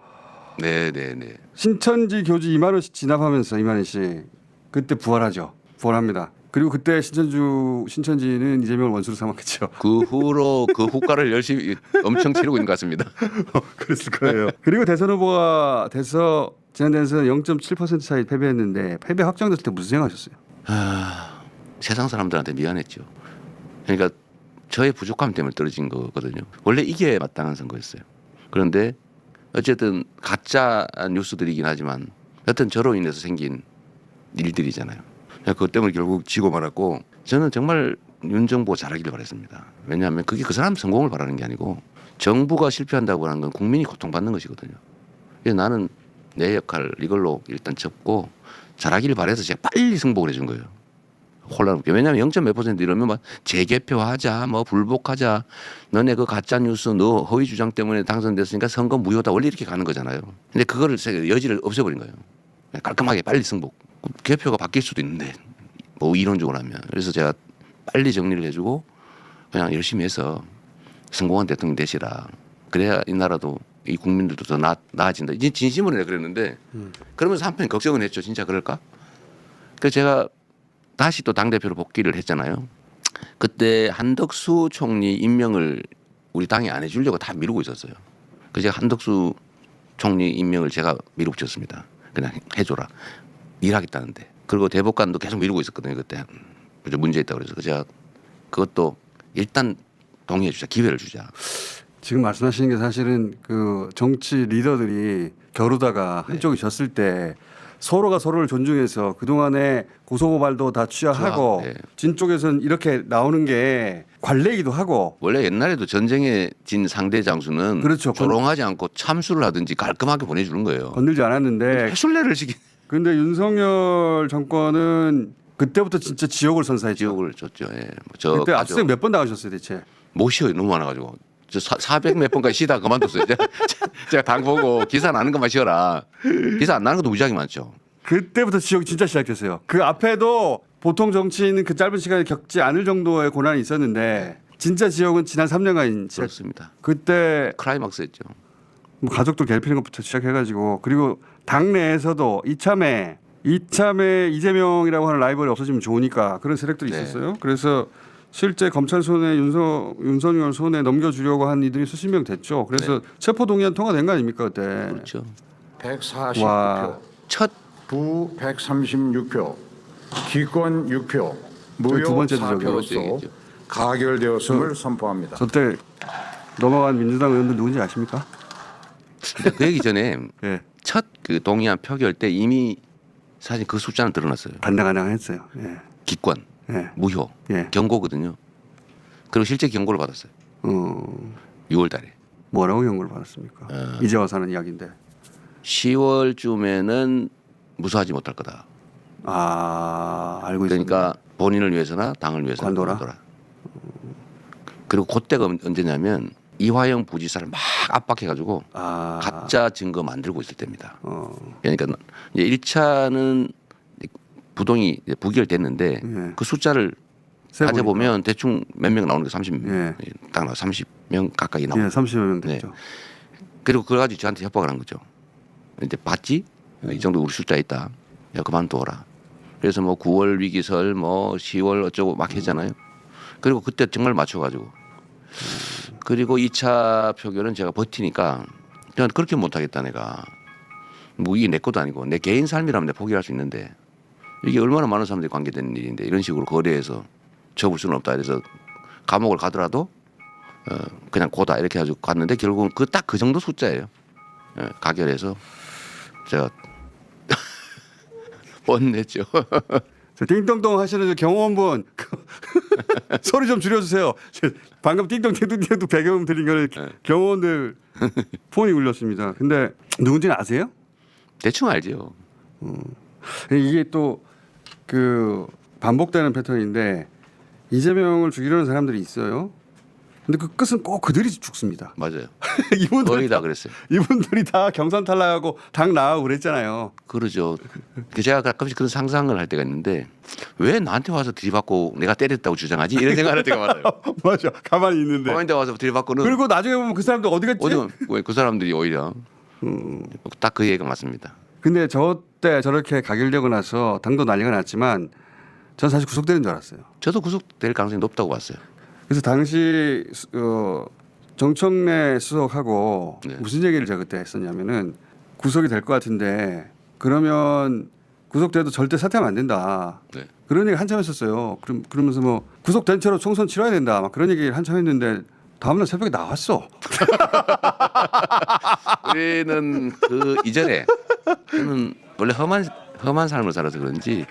네네네. 신천지 교주 2만 원씩 진압하면서 2만 원씩 그때 부활하죠. 부활합니다. 그리고 그때 신천지는 이재명을 원수로 삼았겠죠. 그 후로 그 후과를 열심히 엄청 치르고 있는 것 같습니다. 그랬을 거예요. 그리고 대선 후보가 돼서 지난 대선에서 0.7% 차이 패배했는데 패배 확정됐을 때 무슨 생각하셨어요? 세상 사람들한테 미안했죠. 그러니까 저의 부족함 때문에 떨어진 거거든요. 원래 이게 마땅한 선거였어요. 그런데 어쨌든 가짜 뉴스들이긴 하지만 여튼 저로 인해서 생긴 일들이잖아요. 그것 때문에 결국 지고 말았고 저는 정말 윤 정부가 잘하기를 바랬습니다. 왜냐하면 그게 그 사람 성공을 바라는 게 아니고 정부가 실패한다고 하는 건 국민이 고통받는 것이거든요. 그래서 나는 내 역할 이걸로 일단 접고 잘하기를 바래서 제가 빨리 승복을 해준 거예요. 혼란 없게. 왜냐하면 0.몇% 이러면 막 재개표하자, 뭐 불복하자, 너네 그 가짜 뉴스, 너 허위 주장 때문에 당선됐으니까 선거 무효다. 원래 이렇게 가는 거잖아요. 근데 그거를 제가 여지를 없애버린 거예요. 깔끔하게 빨리 승복. 개표가 바뀔 수도 있는데 뭐 이론적으로 하면. 그래서 제가 빨리 정리를 해주고 그냥 열심히 해서 성공한 대통령 되시라. 그래야 이 나라도 이 국민들도 더 나아진다. 이제 진심으로 내가 그랬는데 그러면서 한편 걱정은 했죠. 진짜 그럴까? 그래서 제가 다시 또 당대표로 복귀를 했잖아요. 그때 한덕수 총리 임명을 우리 당이 안 해주려고 다 미루고 있었어요. 그래서 제가 한덕수 총리 임명을 제가 밀어붙였습니다. 그냥 해줘라. 일하겠다는데. 그리고 대법관도 계속 미루고 있었거든요. 그때 문제 있다고 그래서 제가 그것도 일단 동의해 주자. 기회를 주자. 지금 말씀하시는 게 사실은 그 정치 리더들이 겨루다가 한쪽이 졌을 때 서로가 서로를 존중해서 그동안에 고소고발도 다 취하하고 네. 진 쪽에서는 이렇게 나오는 게 관례이기도 하고 원래 옛날에도 전쟁에 진 상대 장수는 그렇죠. 조롱하지 않고 참수를 하든지 깔끔하게 보내주는 거예요. 건들지 않았는데 해술래를 시킨 근데 윤석열 정권은 그때부터 진짜 지옥을 선사했죠. 지옥을 줬죠. 예. 저 그때 가족 압수수색 몇 번 당하셨어요 대체? 못 쉬어요. 너무 많아가지고. 저 400 몇 번까지 쉬다가 그만뒀어요. 제가 당 보고 기사 나는 것만 쉬어라. 기사 안 나는 것도 무지하게 많죠. 그때부터 지옥이 진짜 시작됐어요. 그 앞에도 보통 정치인은 그 짧은 시간에 겪지 않을 정도의 고난이 있었는데 진짜 지옥은 지난 3년간 시작. 그렇습니다. 그때 클라이막스였죠. 뭐 가족들 괴롭히는 것부터 시작해가지고 그리고 당내에서도 이참에 이재명이라고 하는 라이벌이 없어지면 좋으니까 그런 세력들이 네. 있었어요. 그래서 실제 검찰 손에 윤석열 손에 넘겨주려고 한 이들이 수십 명 됐죠. 그래서 체포 동의안 통과된 거 아닙니까 그때? 그렇죠. 149표, 와. 첫 부 136표, 기권 6표, 두 무효 번째 지적이요. 4표로서 가결되었음을 선포합니다. 저때 넘어간 민주당 의원들 누군지 아십니까? 근데 그 얘기 전에 예, 첫 그 동의안 표결 때 이미 사실 그 숫자는 드러났어요. 간당간당했어요. 예, 기권, 예, 무효, 예. 경고거든요. 그리고 실제 경고를 받았어요. 6월달에. 뭐라고 경고를 받았습니까? 이제 와서 하는 이야기인데. 10월쯤에는 무사하지 못할 거다. 아 알고 있습니다. 그러니까 본인을 위해서나 당을 위해서나 관둬라? 그리고 그때가 언제냐면 이화영 부지사를 막 압박해가지고 아, 가짜 증거 만들고 있을 때입니다. 어, 그러니까 이제 1차는 부동이 이제 부결됐는데 예. 그 숫자를 세 가져보면 대충 몇 명 나오는 게 30명, 예. 딱 나와 30명 가까이 보니까. 나옵니다. 예, 30여 명 됐죠. 그리고 그거 가지고 저한테 협박을 한 거죠. 이제 봤지? 이 정도 우리 숫자 있다. 야 그만둬라. 그래서 뭐 9월 위기설, 뭐 10월 어쩌고 막 했잖아요. 그리고 그때 정말 맞춰가지고. 그리고 2차 표결은 제가 버티니까 그냥 그렇게 못하겠다 내가. 뭐 이게 내 것도 아니고 내 개인 삶이라면 내가 포기할 수 있는데 이게 얼마나 많은 사람들이 관계되는 일인데 이런 식으로 거래해서 접을 수는 없다. 그래서 감옥을 가더라도 그냥 고다 이렇게 해가지고 갔는데 결국은 그 딱 그 정도 숫자예요. 가결해서 제가 뻔냈죠. 저 띵동동 하시는 저 경호원분 소리 좀 줄여주세요. 방금 띵동띵동 배경 들린 거는 경호원들 폰이 울렸습니다. 근데 누군지는 아세요? 대충 알죠. 이게 또 그 반복되는 패턴인데 이재명을 죽이려는 사람들이 있어요. 근데 그 끝은 꼭 그들이 죽습니다. 맞아요. 이분들이 거의 다 그랬어요. 이분들이 다 경선 탈락하고 당 나가고 그랬잖아요. 그러죠. 제가 가끔씩 그런 상상을 할 때가 있는데 왜 나한테 와서 들이받고 내가 때렸다고 주장하지? 이런 생각을 할 때가 많아요. 맞아. 가만히 있는데. 가만히 와서 들이받고는 그리고 나중에 보면 그 사람들 어디 갔지? 어디 그 사람들이 오히려 딱 그 얘기가 맞습니다. 근데 저 때 저렇게 가결되고 나서 당도 난리가 났지만 전 사실 구속되는 줄 알았어요. 저도 구속될 가능성이 높다고 봤어요. 그래서 당시 정청래 수석하고 네. 무슨 얘기를 제가 그때 했었냐면은 구속이 될 것 같은데 그러면 구속돼도 절대 사퇴하면 안 된다. 네. 그런 얘기 한참 했었어요. 그러면서 뭐 구속된 채로 총선 치러야 된다. 막 그런 얘기 한참 했는데 다음날 새벽에 나왔어. 우리는 그 이전에 저는 원래 험한 삶을 살아서 그런지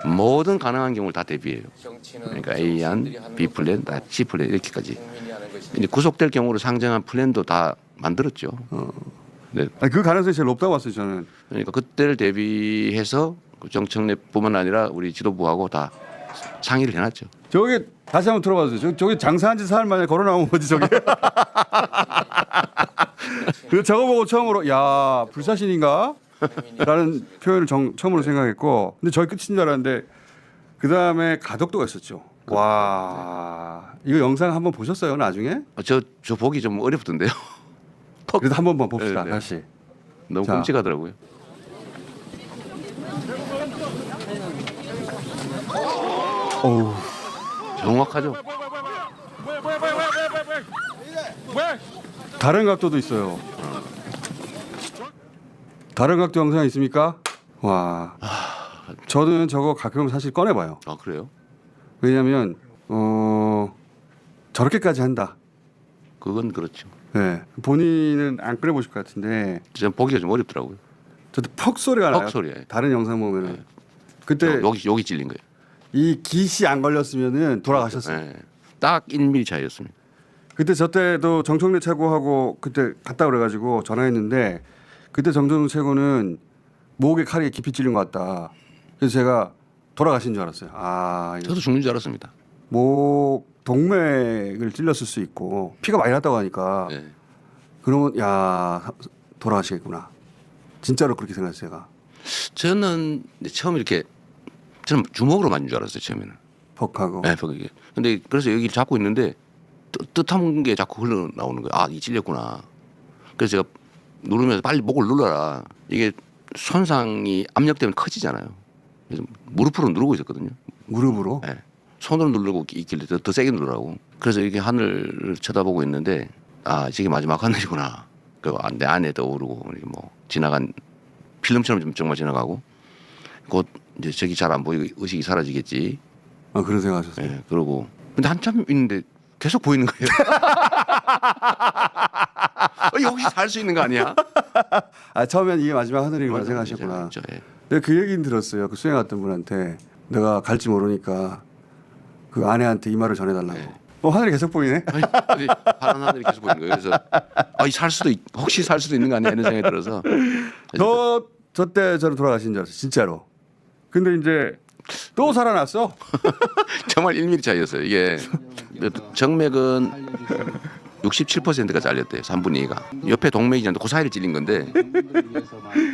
모든 가능한 경우를 다 대비해요. 그러니까 A안, B 플랜, C 플랜 이렇게까지. 이제 구속될 경우로 상정한 플랜도 다 만들었죠. 네. 아니, 그 가능성이 제일 높다고 봤어요 저는. 그러니까 그때를 대비해서 정청래뿐만 아니라 우리 지도부하고 다 상의를 해놨죠. 저기 다시 한번 들어봐 주세요. 저기 장사한 지 사흘 만에 걸어 나온 거지 저게. 그 저거 보고 처음으로 야 불사신인가? 라는 표현을 처음으로 생각했고 근데 저희 끝인 줄 알았는데 그 다음에 가덕도가 있었죠. 와 이거 영상 한번 보셨어요 나중에? 저 보기 좀 어렵던데요. 그래도 한 번만 봅시다 네, 네. 다시. 너무 자. 끔찍하더라고요. 어우. 정확하죠. 다른 각도도 있어요. 다른 각도 영상 있습니까? 와. 저는 저거 가끔 사실 꺼내봐요. 아 그래요? 왜냐하면 저렇게까지 한다. 그건 그렇죠. 네. 본인은 안 꺼내보실 것 같은데 전 보기가 좀 어렵더라고요. 저도 퍽 소리가 나요. 퍽 소리예요. 다른 영상 보면은 네. 그때 여기 찔린 거예요. 이 깃이 안 걸렸으면은 돌아가셨어요. 네. 딱 1mm 차이였습니다. 그때 저 때도 정청래 최고하고 그때 갔다 그래가지고 전화했는데 그때 정청래 최고는 목에 칼이 깊이 찔린 것 같다. 그래서 제가 돌아가신 줄 알았어요. 아, 이거 저도 죽는 줄 알았습니다. 목 동맥을 찔렸을 수 있고 피가 많이 났다고 하니까 네. 그러면 야 돌아가시겠구나. 진짜로 그렇게 생각했어요. 제가 저는 처음 이렇게 저는 주먹으로 맞는 줄 알았어요 처음에는. 퍽하고. 네, 퍽이. 근데 그래서 여기를 잡고 있는데 뜻한 게 자꾸 흘러 나오는 거예요. 아, 이 찔렸구나. 그래서 제가 누르면서 빨리 목을 눌러라. 이게 손상이 압력 때문에 커지잖아요. 그래서 무릎으로 누르고 있었거든요. 무릎으로. 네. 손으로 누르고 있길래 더 세게 누르라고. 그래서 이렇게 하늘을 쳐다보고 있는데 아, 저게 마지막 하늘이구나. 그리고 내 안에 떠오르고 이렇게 뭐 지나간 필름처럼 좀 정말 지나가고 곧 이제 저기 잘 안 보이고 의식이 사라지겠지. 아 그런 생각하셨어요. 네, 그러고 근데 한참 있는데 계속 보이는 거예요. 혹시 살 수 있는 거 아니야? 아 처음엔 이게 마지막 하늘이구나 생각하셨구나. 그렇죠, 예. 내가 그 얘기는 들었어요. 그 수행 갔던 분한테 내가 갈지 모르니까 그 아내한테 이 말을 전해달라고. 네. 하늘이 계속 보이네. 아니, 파란 하늘이 계속 보이는 거예요. 그래서 혹시 살 수도 있는 거 아니야 이런 생각이 들어서 저 때 저는 돌아가신 줄 알았어요. 진짜로. 근데 이제 또 살아났어. 정말 1mm 차이였어요. 이게 정맥은 67%가 잘렸대요. 3분의 2가. 옆에 동맥이 있는데 그 사이를 찔린 건데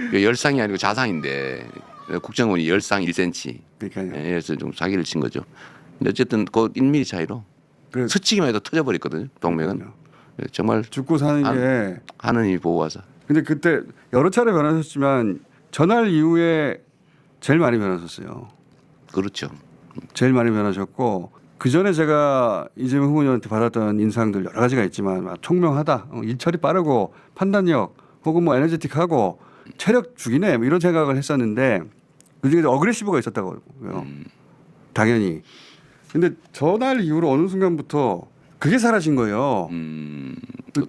이게 열상이 아니고 자상인데 국정원이 열상 1cm. 그러니까요. 그래서 좀 사기를 친 거죠. 근데 어쨌든 그 1mm 차이로 그래, 스치기만 해도 터져버렸거든요. 동맥은. 정말 죽고 사는 게. 하느님이 보호하사. 근데 그때 여러 차례 변하셨지만 전날 이후에 제일 많이 변하셨어요. 그렇죠. 제일 많이 변하셨고 그 전에 제가 이재명 후보님한테 받았던 인상들 여러 가지가 있지만 막 총명하다, 일처리 빠르고 판단력 혹은 뭐 에너제틱하고 체력 죽이네 뭐 이런 생각을 했었는데 그중에 어그레시브가 있었다고요. 당연히. 근데 전날 이후로 어느 순간부터 그게 사라진 거예요.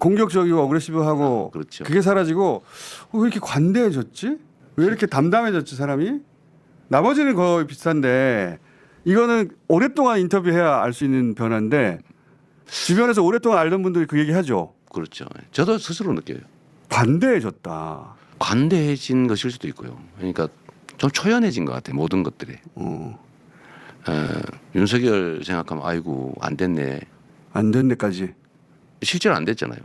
공격적이고 어그레시브하고 그렇죠. 그게 사라지고 왜 이렇게 관대해졌지? 왜 이렇게 담담해졌지 사람이? 나머지는 거의 비슷한데 이거는 오랫동안 인터뷰해야 알 수 있는 변화인데 주변에서 오랫동안 알던 분들이 그 얘기하죠. 그렇죠. 저도 스스로 느껴요. 관대해졌다. 관대해진 것일 수도 있고요. 그러니까 좀 초연해진 것 같아요. 모든 것들이. 윤석열 생각하면 아이고 안 됐네. 안 된 데까지. 실제로 안 됐잖아요.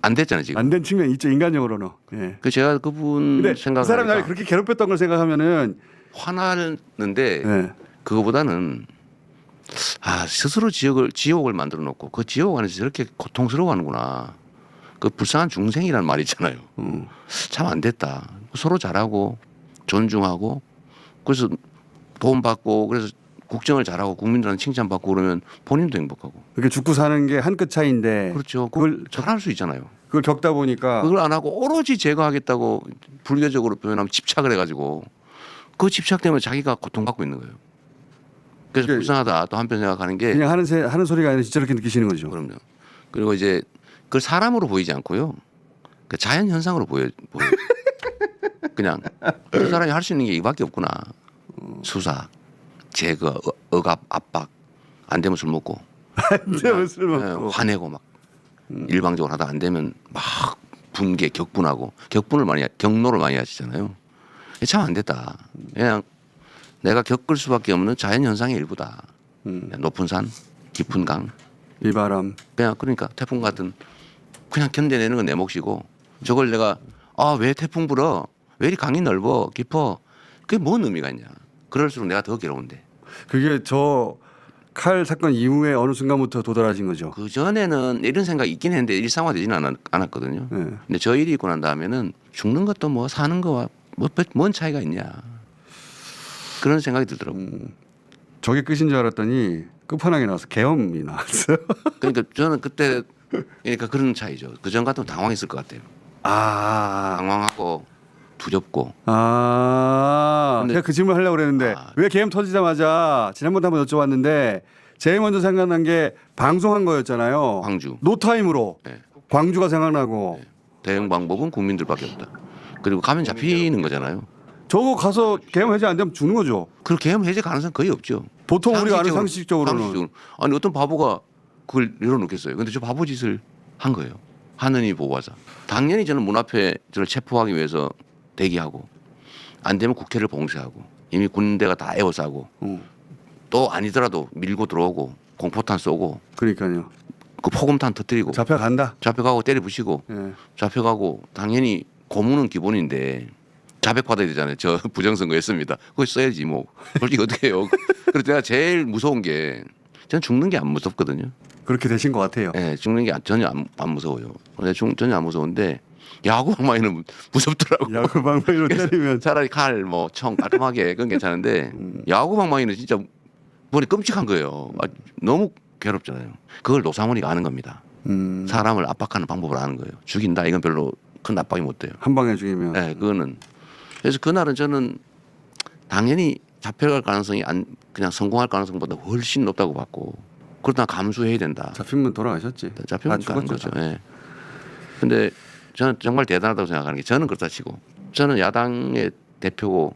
안 됐잖아요 지금. 안 된 측면 있죠 인간적으로는. 예. 그 제가 그분 근데 그 사람이 나를 생각하니까 그렇게 괴롭혔던 걸 생각하면은 화나는데 예. 그거보다는 스스로 지옥을 만들어 놓고 그 지옥 안에서 저렇게 고통스러워하는구나. 그 불쌍한 중생이라는 말 있잖아요. 참 안 됐다. 서로 잘하고 존중하고 그래서 도움 받고 그래서 국정을 잘하고 국민들한테 칭찬받고 그러면 본인도 행복하고. 이렇게 죽고 사는 게 한 끗 차이인데 그렇죠. 그걸 잘할 수 있잖아요. 그걸 겪다 보니까 그걸 안 하고 오로지 제거하겠다고 불교적으로 표현하면 집착을 해가지고 그 집착 때문에 자기가 고통받고 있는 거예요. 그래서 그게 불쌍하다. 또 한편 생각하는 게 그냥 하는 소리가 아니라 진짜 그렇게 느끼시는 거죠. 그럼요. 그리고 이제 그걸 사람으로 보이지 않고요. 그 자연 현상으로 보여. 그냥 그 사람이 할 수 있는 게 이밖에 없구나. 수사, 제거, 억압, 압박. 안 되면 술 먹고. 안 되면 술 먹고. 화내고 막 일방적으로 하다 안 되면 막 분개, 격분하고 경노를 많이 하시잖아요. 참 안 됐다. 그냥 내가 겪을 수밖에 없는 자연 현상의 일부다. 높은 산, 깊은 강, 이바람. 그냥 그러니까 태풍 같은 그냥 견뎌내는 건 내 몫이고 저걸 내가 왜 태풍 불어? 왜 이리 강이 넓어 깊어? 그게 뭔 의미가 있냐? 그럴수록 내가 더 괴로운데. 그게 저 칼 사건 이후에 어느 순간부터 도달하신 거죠. 그 전에는 이런 생각이 있긴 했는데 일상화되지는 않았거든요. 네. 근데 저 일이 있고 난 다음에는 죽는 것도 뭐 사는 거와 뭔 차이가 있냐 그런 생각이 들더라고요. 저게 끝인 줄 알았더니 끝판왕에 나와서 계엄이 나왔어요. 그러니까 저는 그때 그러니까 그런 차이죠. 그 전 같으면 당황했을 것 같아요. 아, 당황하고 두렵고. 제가 그 질문 하려고 그랬는데 왜 계엄 터지자마자 지난번에 한번 여쭤봤는데 제일 먼저 생각난 게 방송한 거였잖아요. 광주. 노타임으로 네. 광주가 생각나고 대응 방법은 국민들밖에 없다. 그리고 가면 잡히는 거잖아요. 저거 가서 계엄 해제 안 되면 죽는 거죠. 그 계엄 해제 가능성 거의 없죠. 보통 우리가 아는 상식적으로는. 상식적으로. 아니 어떤 바보가 그걸 내려놓겠어요. 근데 저 바보 짓을 한 거예요. 하느니 보고 와서. 당연히 저는 문 앞에 저를 체포하기 위해서 대기하고 안 되면 국회를 봉쇄하고 이미 군대가 다 에워싸고 또 아니더라도 밀고 들어오고 공포탄 쏘고 그러니까요. 그 포금탄 터뜨리고 잡혀간다. 잡혀가고 때려 부시고 예. 잡혀가고 당연히 고문은 기본인데 자백 받아야 되잖아요. 저 부정선거했습니다. 그거 써야지 뭐. 솔직히 어떻게 해요. 그래서 제가 제일 무서운 게 저는 죽는 게 안 무섭거든요. 그렇게 되신 것 같아요. 예, 죽는 게 전혀 안 무서워요. 근데 전혀 안 무서운데 야구 방망이는 무섭더라고. 야구 방망이로 때리면 차라리 칼, 뭐 총 깔끔하게 그건 괜찮은데 야구 방망이는 진짜 머리 끔찍한 거예요. 너무 괴롭잖아요. 그걸 노상원이가 아는 겁니다. 사람을 압박하는 방법을 아는 거예요. 죽인다 이건 별로 큰 압박이 못 돼요. 한 방에 죽이면. 네, 그거는 그래서 그날은 저는 당연히 잡혀갈 가능성이 그냥 성공할 가능성보다 훨씬 높다고 봤고 그러다 감수해야 된다. 잡히면 돌아가셨지. 잡히면 다 가는 죽었죠. 거죠. 예. 근데 저는 정말 대단하다고 생각하는 게 저는 그렇다 치고 저는 야당의 대표고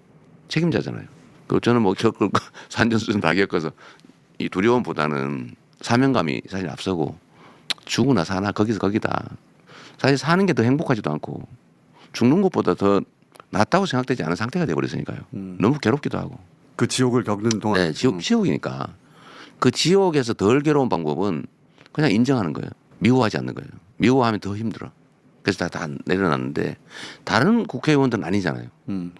책임자잖아요. 그 저는 뭐 겪을 산전수전 다 겪어서 이 두려움보다는 사명감이 사실 앞서고 죽으나 사나 거기서 거기다. 사실 사는 게 더 행복하지도 않고 죽는 것보다 더 낫다고 생각되지 않은 상태가 돼버렸으니까요. 너무 괴롭기도 하고. 그 지옥을 겪는 동안. 네, 지옥이니까 그 지옥에서 덜 괴로운 방법은 그냥 인정하는 거예요. 미워하지 않는 거예요. 미워하면 더 힘들어. 그래서 다 내려놨는데 다른 국회의원들은 아니잖아요.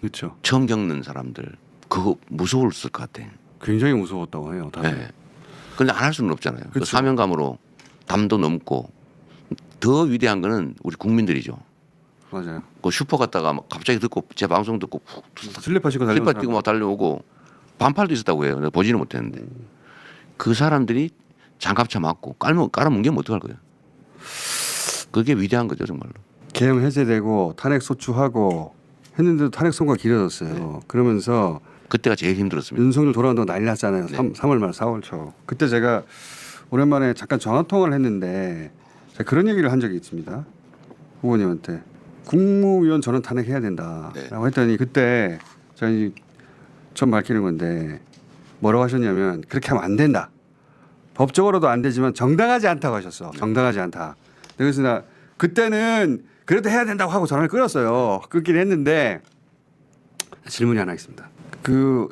그렇죠. 처음 겪는 사람들 그거 무서웠을 것 같아. 굉장히 무서웠다고 해요. 다들. 네. 근데 안 할 수는 없잖아요. 그 그쵸. 사명감으로 담도 넘고 더 위대한 거는 우리 국민들이죠. 맞아요. 그 슈퍼 갔다가 막 갑자기 듣고 제 방송 듣고 슬리퍼 신고 달리는 슬리퍼 뛰고 막 달려오고 반팔도 있었다고 해요. 내가 보지는 못했는데 그 사람들이 장갑차 맞고 깔아뭉개면 어떡할 거예요. 그게 위대한 거죠 정말로. 계엄 해제되고 탄핵 소추하고 했는데도 탄핵 선고가 길어졌어요. 네. 그러면서 그때가 제일 힘들었습니다. 윤석열 돌아온다고 난리 났잖아요. 네. 3월 말 4월 초. 그때 제가 오랜만에 잠깐 전화 통화를 했는데 제가 그런 얘기를 한 적이 있습니다. 후보님한테 국무위원 전원 탄핵해야 된다라고 네. 했더니 그때 제가 이제 처음 밝히는 건데 뭐라고 하셨냐면 그렇게 하면 안 된다. 법적으로도 안 되지만 정당하지 않다고 하셨어. 정당하지 않다. 그래서 나 그때는 그래도 해야 된다고 하고 전화를 끊었어요. 끊긴 했는데 질문이 하나 있습니다. 그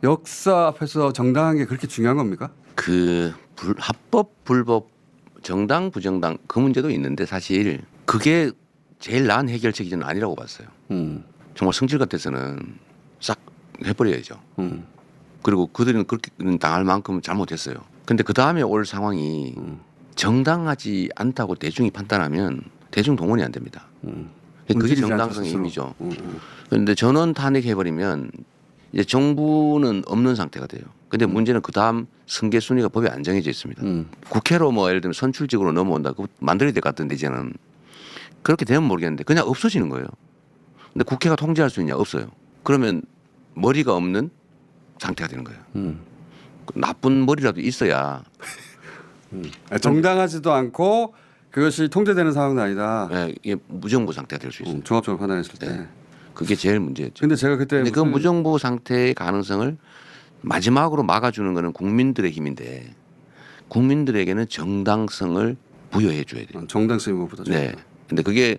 역사 앞에서 정당한 게 그렇게 중요한 겁니까? 그 합법 불법 정당 부정당 그 문제도 있는데 사실 그게 제일 나은 해결책이 저는 아니라고 봤어요. 정말 성질 같아서는 싹 해버려야죠. 그리고 그들은 그렇게 당할 만큼 잘못했어요. 근데 그 다음에 올 상황이 정당하지 않다고 대중이 판단하면 대중 동원이 안 됩니다. 그게 움직이지 정당성의 않죠, 힘이죠. 그런데 전원 탄핵해버리면 이제 정부는 없는 상태가 돼요. 근데 문제는 그 다음 승계 순위가 법에 안 정해져 있습니다. 국회로 뭐 예를 들면 선출직으로 넘어온다. 그거 만들어야 될 것 같은데 이제는 그렇게 되면 모르겠는데 그냥 없어지는 거예요. 근데 국회가 통제할 수 있냐? 없어요. 그러면 머리가 없는 상태가 되는 거예요. 그 나쁜 머리라도 있어야 정당하지도 않고 그것이 통제되는 상황도 아니다. 예, 이게 무정부 상태가 될 수 있어요. 종합적으로 판단했을 때. 네. 그게 제일 문제죠. 근데 제가 그때 근데 그 무정부 상태의 가능성을 마지막으로 막아주는 거는 국민들의 힘인데 국민들에게는 정당성을 부여해 줘야 돼요. 정당성이 무엇보다 네. 근데 그게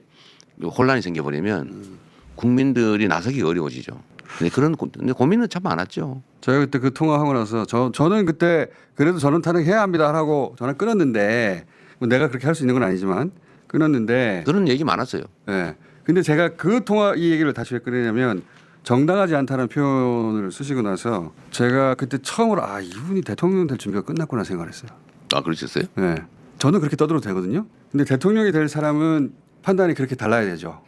혼란이 생겨버리면 국민들이 나서기 어려워지죠. 근데 그런 근데 고민은 참 많았죠. 제가 그때 그 통화하고 나서 저는 그때 그래도 저는 탄핵해야 합니다 하고 전화 끊었는데 뭐 내가 그렇게 할 수 있는 건 아니지만 끊었는데 그런 얘기 많았어요. 네. 근데 제가 그 통화 이 얘기를 다시 왜 끊느냐면 정당하지 않다는 표현을 쓰시고 나서 제가 그때 처음으로 아 이분이 대통령 될 준비가 끝났구나 생각했어요. 아 그러셨어요? 네. 저는 그렇게 떠들어도 되거든요. 근데 대통령이 될 사람은 판단이 그렇게 달라야 되죠.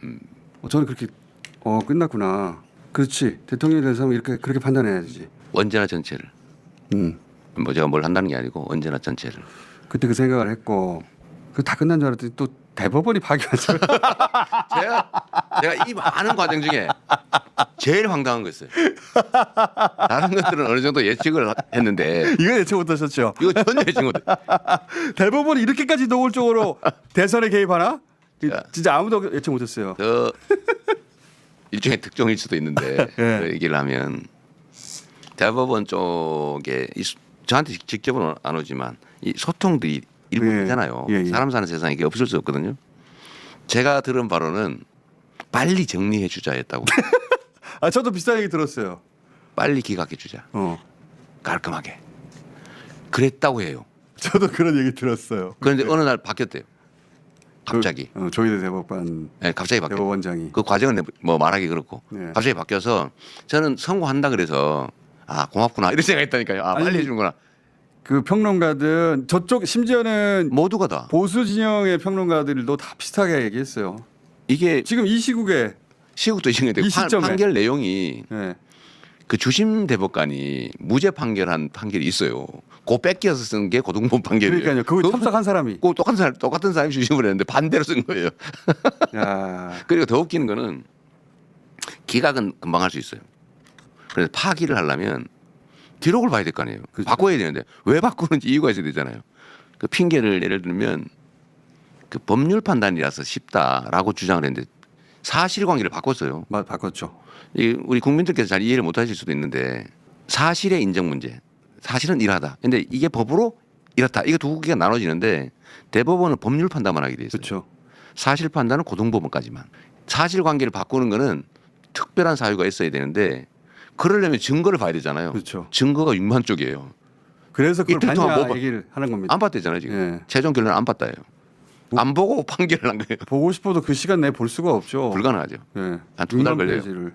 저는 그렇게 끝났구나. 그렇지. 대통령이 될 사람은 이렇게 그렇게 판단해야 되지. 언제나 전체를. 뭐 제가 뭘 한다는 게 아니고 언제나 전체를. 그때 그 생각을 했고 그 다 끝난 줄 알았더니 또 대법원이 파기하죠. 제가 이 많은 과정 중에 제일 황당한 거였어요. 다른 것들은 어느 정도 예측을 했는데 이거 예측 못하셨죠. 이거 전혀 예측 못. 대법원이 이렇게까지 노골적으로 대선에 개입하나? 자. 진짜 아무도 예측 못했어요. 저 일종의 특종일 수도 있는데 예. 그 얘기를 하면 대법원 쪽에 저한테 직접은 안 오지만 이 소통들이 일부잖아요. 예, 예. 사람 사는 세상에 이게 없을 수 없거든요. 제가 들은 바로는 빨리 정리해 주자였다고. 아 저도 비슷한 얘기 들었어요. 빨리 기각해 주자. 어, 깔끔하게. 그랬다고 해요. 저도 그런 얘기 들었어요. 그런데 어느 날 바뀌었대요. 갑자기. 조희대 대법관 네, 갑자기 바뀌었어요. 대법원장이. 그 과정은 뭐 말하기 그렇고 네. 갑자기 바뀌어서 저는 선고한다 그래서 아 고맙구나 이런 생각했다니까요. 아 빨리 아니, 해주는구나. 그 평론가들 저쪽 심지어는 모두가 다 보수 진영의 평론가들도 다 비슷하게 얘기했어요. 이게 지금 이 시국에 시국도 있는데 이 시점에. 판결 내용이 예. 그 주심 대법관이 무죄 판결한 판결이 있어요. 그 뺏겨서 쓴 게 고등법 판결이에요. 그러니까요. 그거 참석한 사람이. 그 똑같은 사람이 주심을 했는데 반대로 쓴 거예요. 야, 그리고 더 웃기는 거는 기각은 금방 할 수 있어요. 그래서 파기를 하려면 기록을 봐야 될 거 아니에요. 그렇죠. 바꿔야 되는데 왜 바꾸는지 이유가 있어야 되잖아요. 그 핑계를 예를 들면 그 법률 판단이라서 쉽다라고 주장을 했는데 사실관계를 바꿨어요. 바꿨죠. 우리 국민들께서 잘 이해를 못하실 수도 있는데 사실의 인정 문제, 사실은 이러하다. 근데 이게 법으로 이렇다. 이거 두 개가 나눠지는데 대법원은 법률 판단만 하게 돼 있어요. 그렇죠. 사실 판단은 고등법원까지만. 사실관계를 바꾸는 거는 특별한 사유가 있어야 되는데 그러려면 증거를 봐야 되잖아요. 그렇죠. 증거가 6만 쪽이에요. 그래서 그걸 이틀 동안 봤냐 뭐 얘기를 하는 겁니다. 안 봤대잖아요 지금. 예. 최종 결론은 안 봤다예요. 안 보고 판결을 한 거예요. 보고 싶어도 그 시간 내에 볼 수가 없죠. 불가능하죠. 예. 한 두 달 6만 걸려요. 페이지를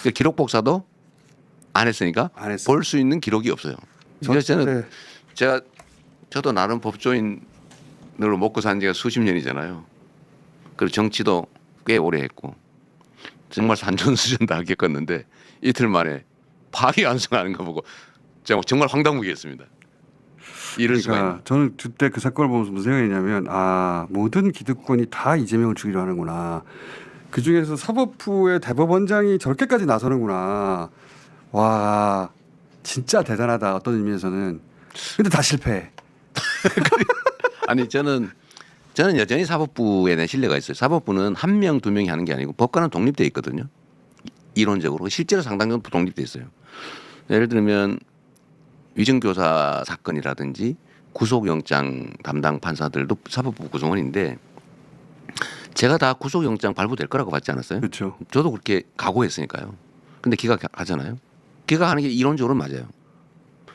그 기록 복사도 안 했으니까 안 했어요. 볼 수 있는 기록이 없어요. 그래서 저는 네. 저도 나름 법조인으로 먹고 산 지가 수십 년이잖아요. 그리고 정치도 꽤 오래 했고 정말 산전수전 다 겪었는데 이틀 만에 파기 완성하는 거 보고 제가 정말 황당무계했습니다. 이럴 수가 있나. 그러니까 저는 그때 그 사건을 보면서 무슨 생각이냐면 아 모든 기득권이 다 이재명을 죽이려 하는구나. 그 중에서 사법부의 대법원장이 저렇게까지 나서는구나. 와 진짜 대단하다 어떤 의미에서는. 근데 다 실패. 아니 저는 여전히 사법부에 대한 신뢰가 있어요. 사법부는 한 명, 두 명이 하는 게 아니고 법관은 독립돼 있거든요. 이론적으로 실제로 상당 정도 독립돼 있어요. 예를 들면 위증교사 사건이라든지 구속영장 담당 판사들도 사법부 구성원인데 제가 다 구속영장 발부될 거라고 봤지 않았어요? 그렇죠. 저도 그렇게 각오했으니까요. 근데 기각하잖아요. 기각하는 게 이론적으로는 맞아요.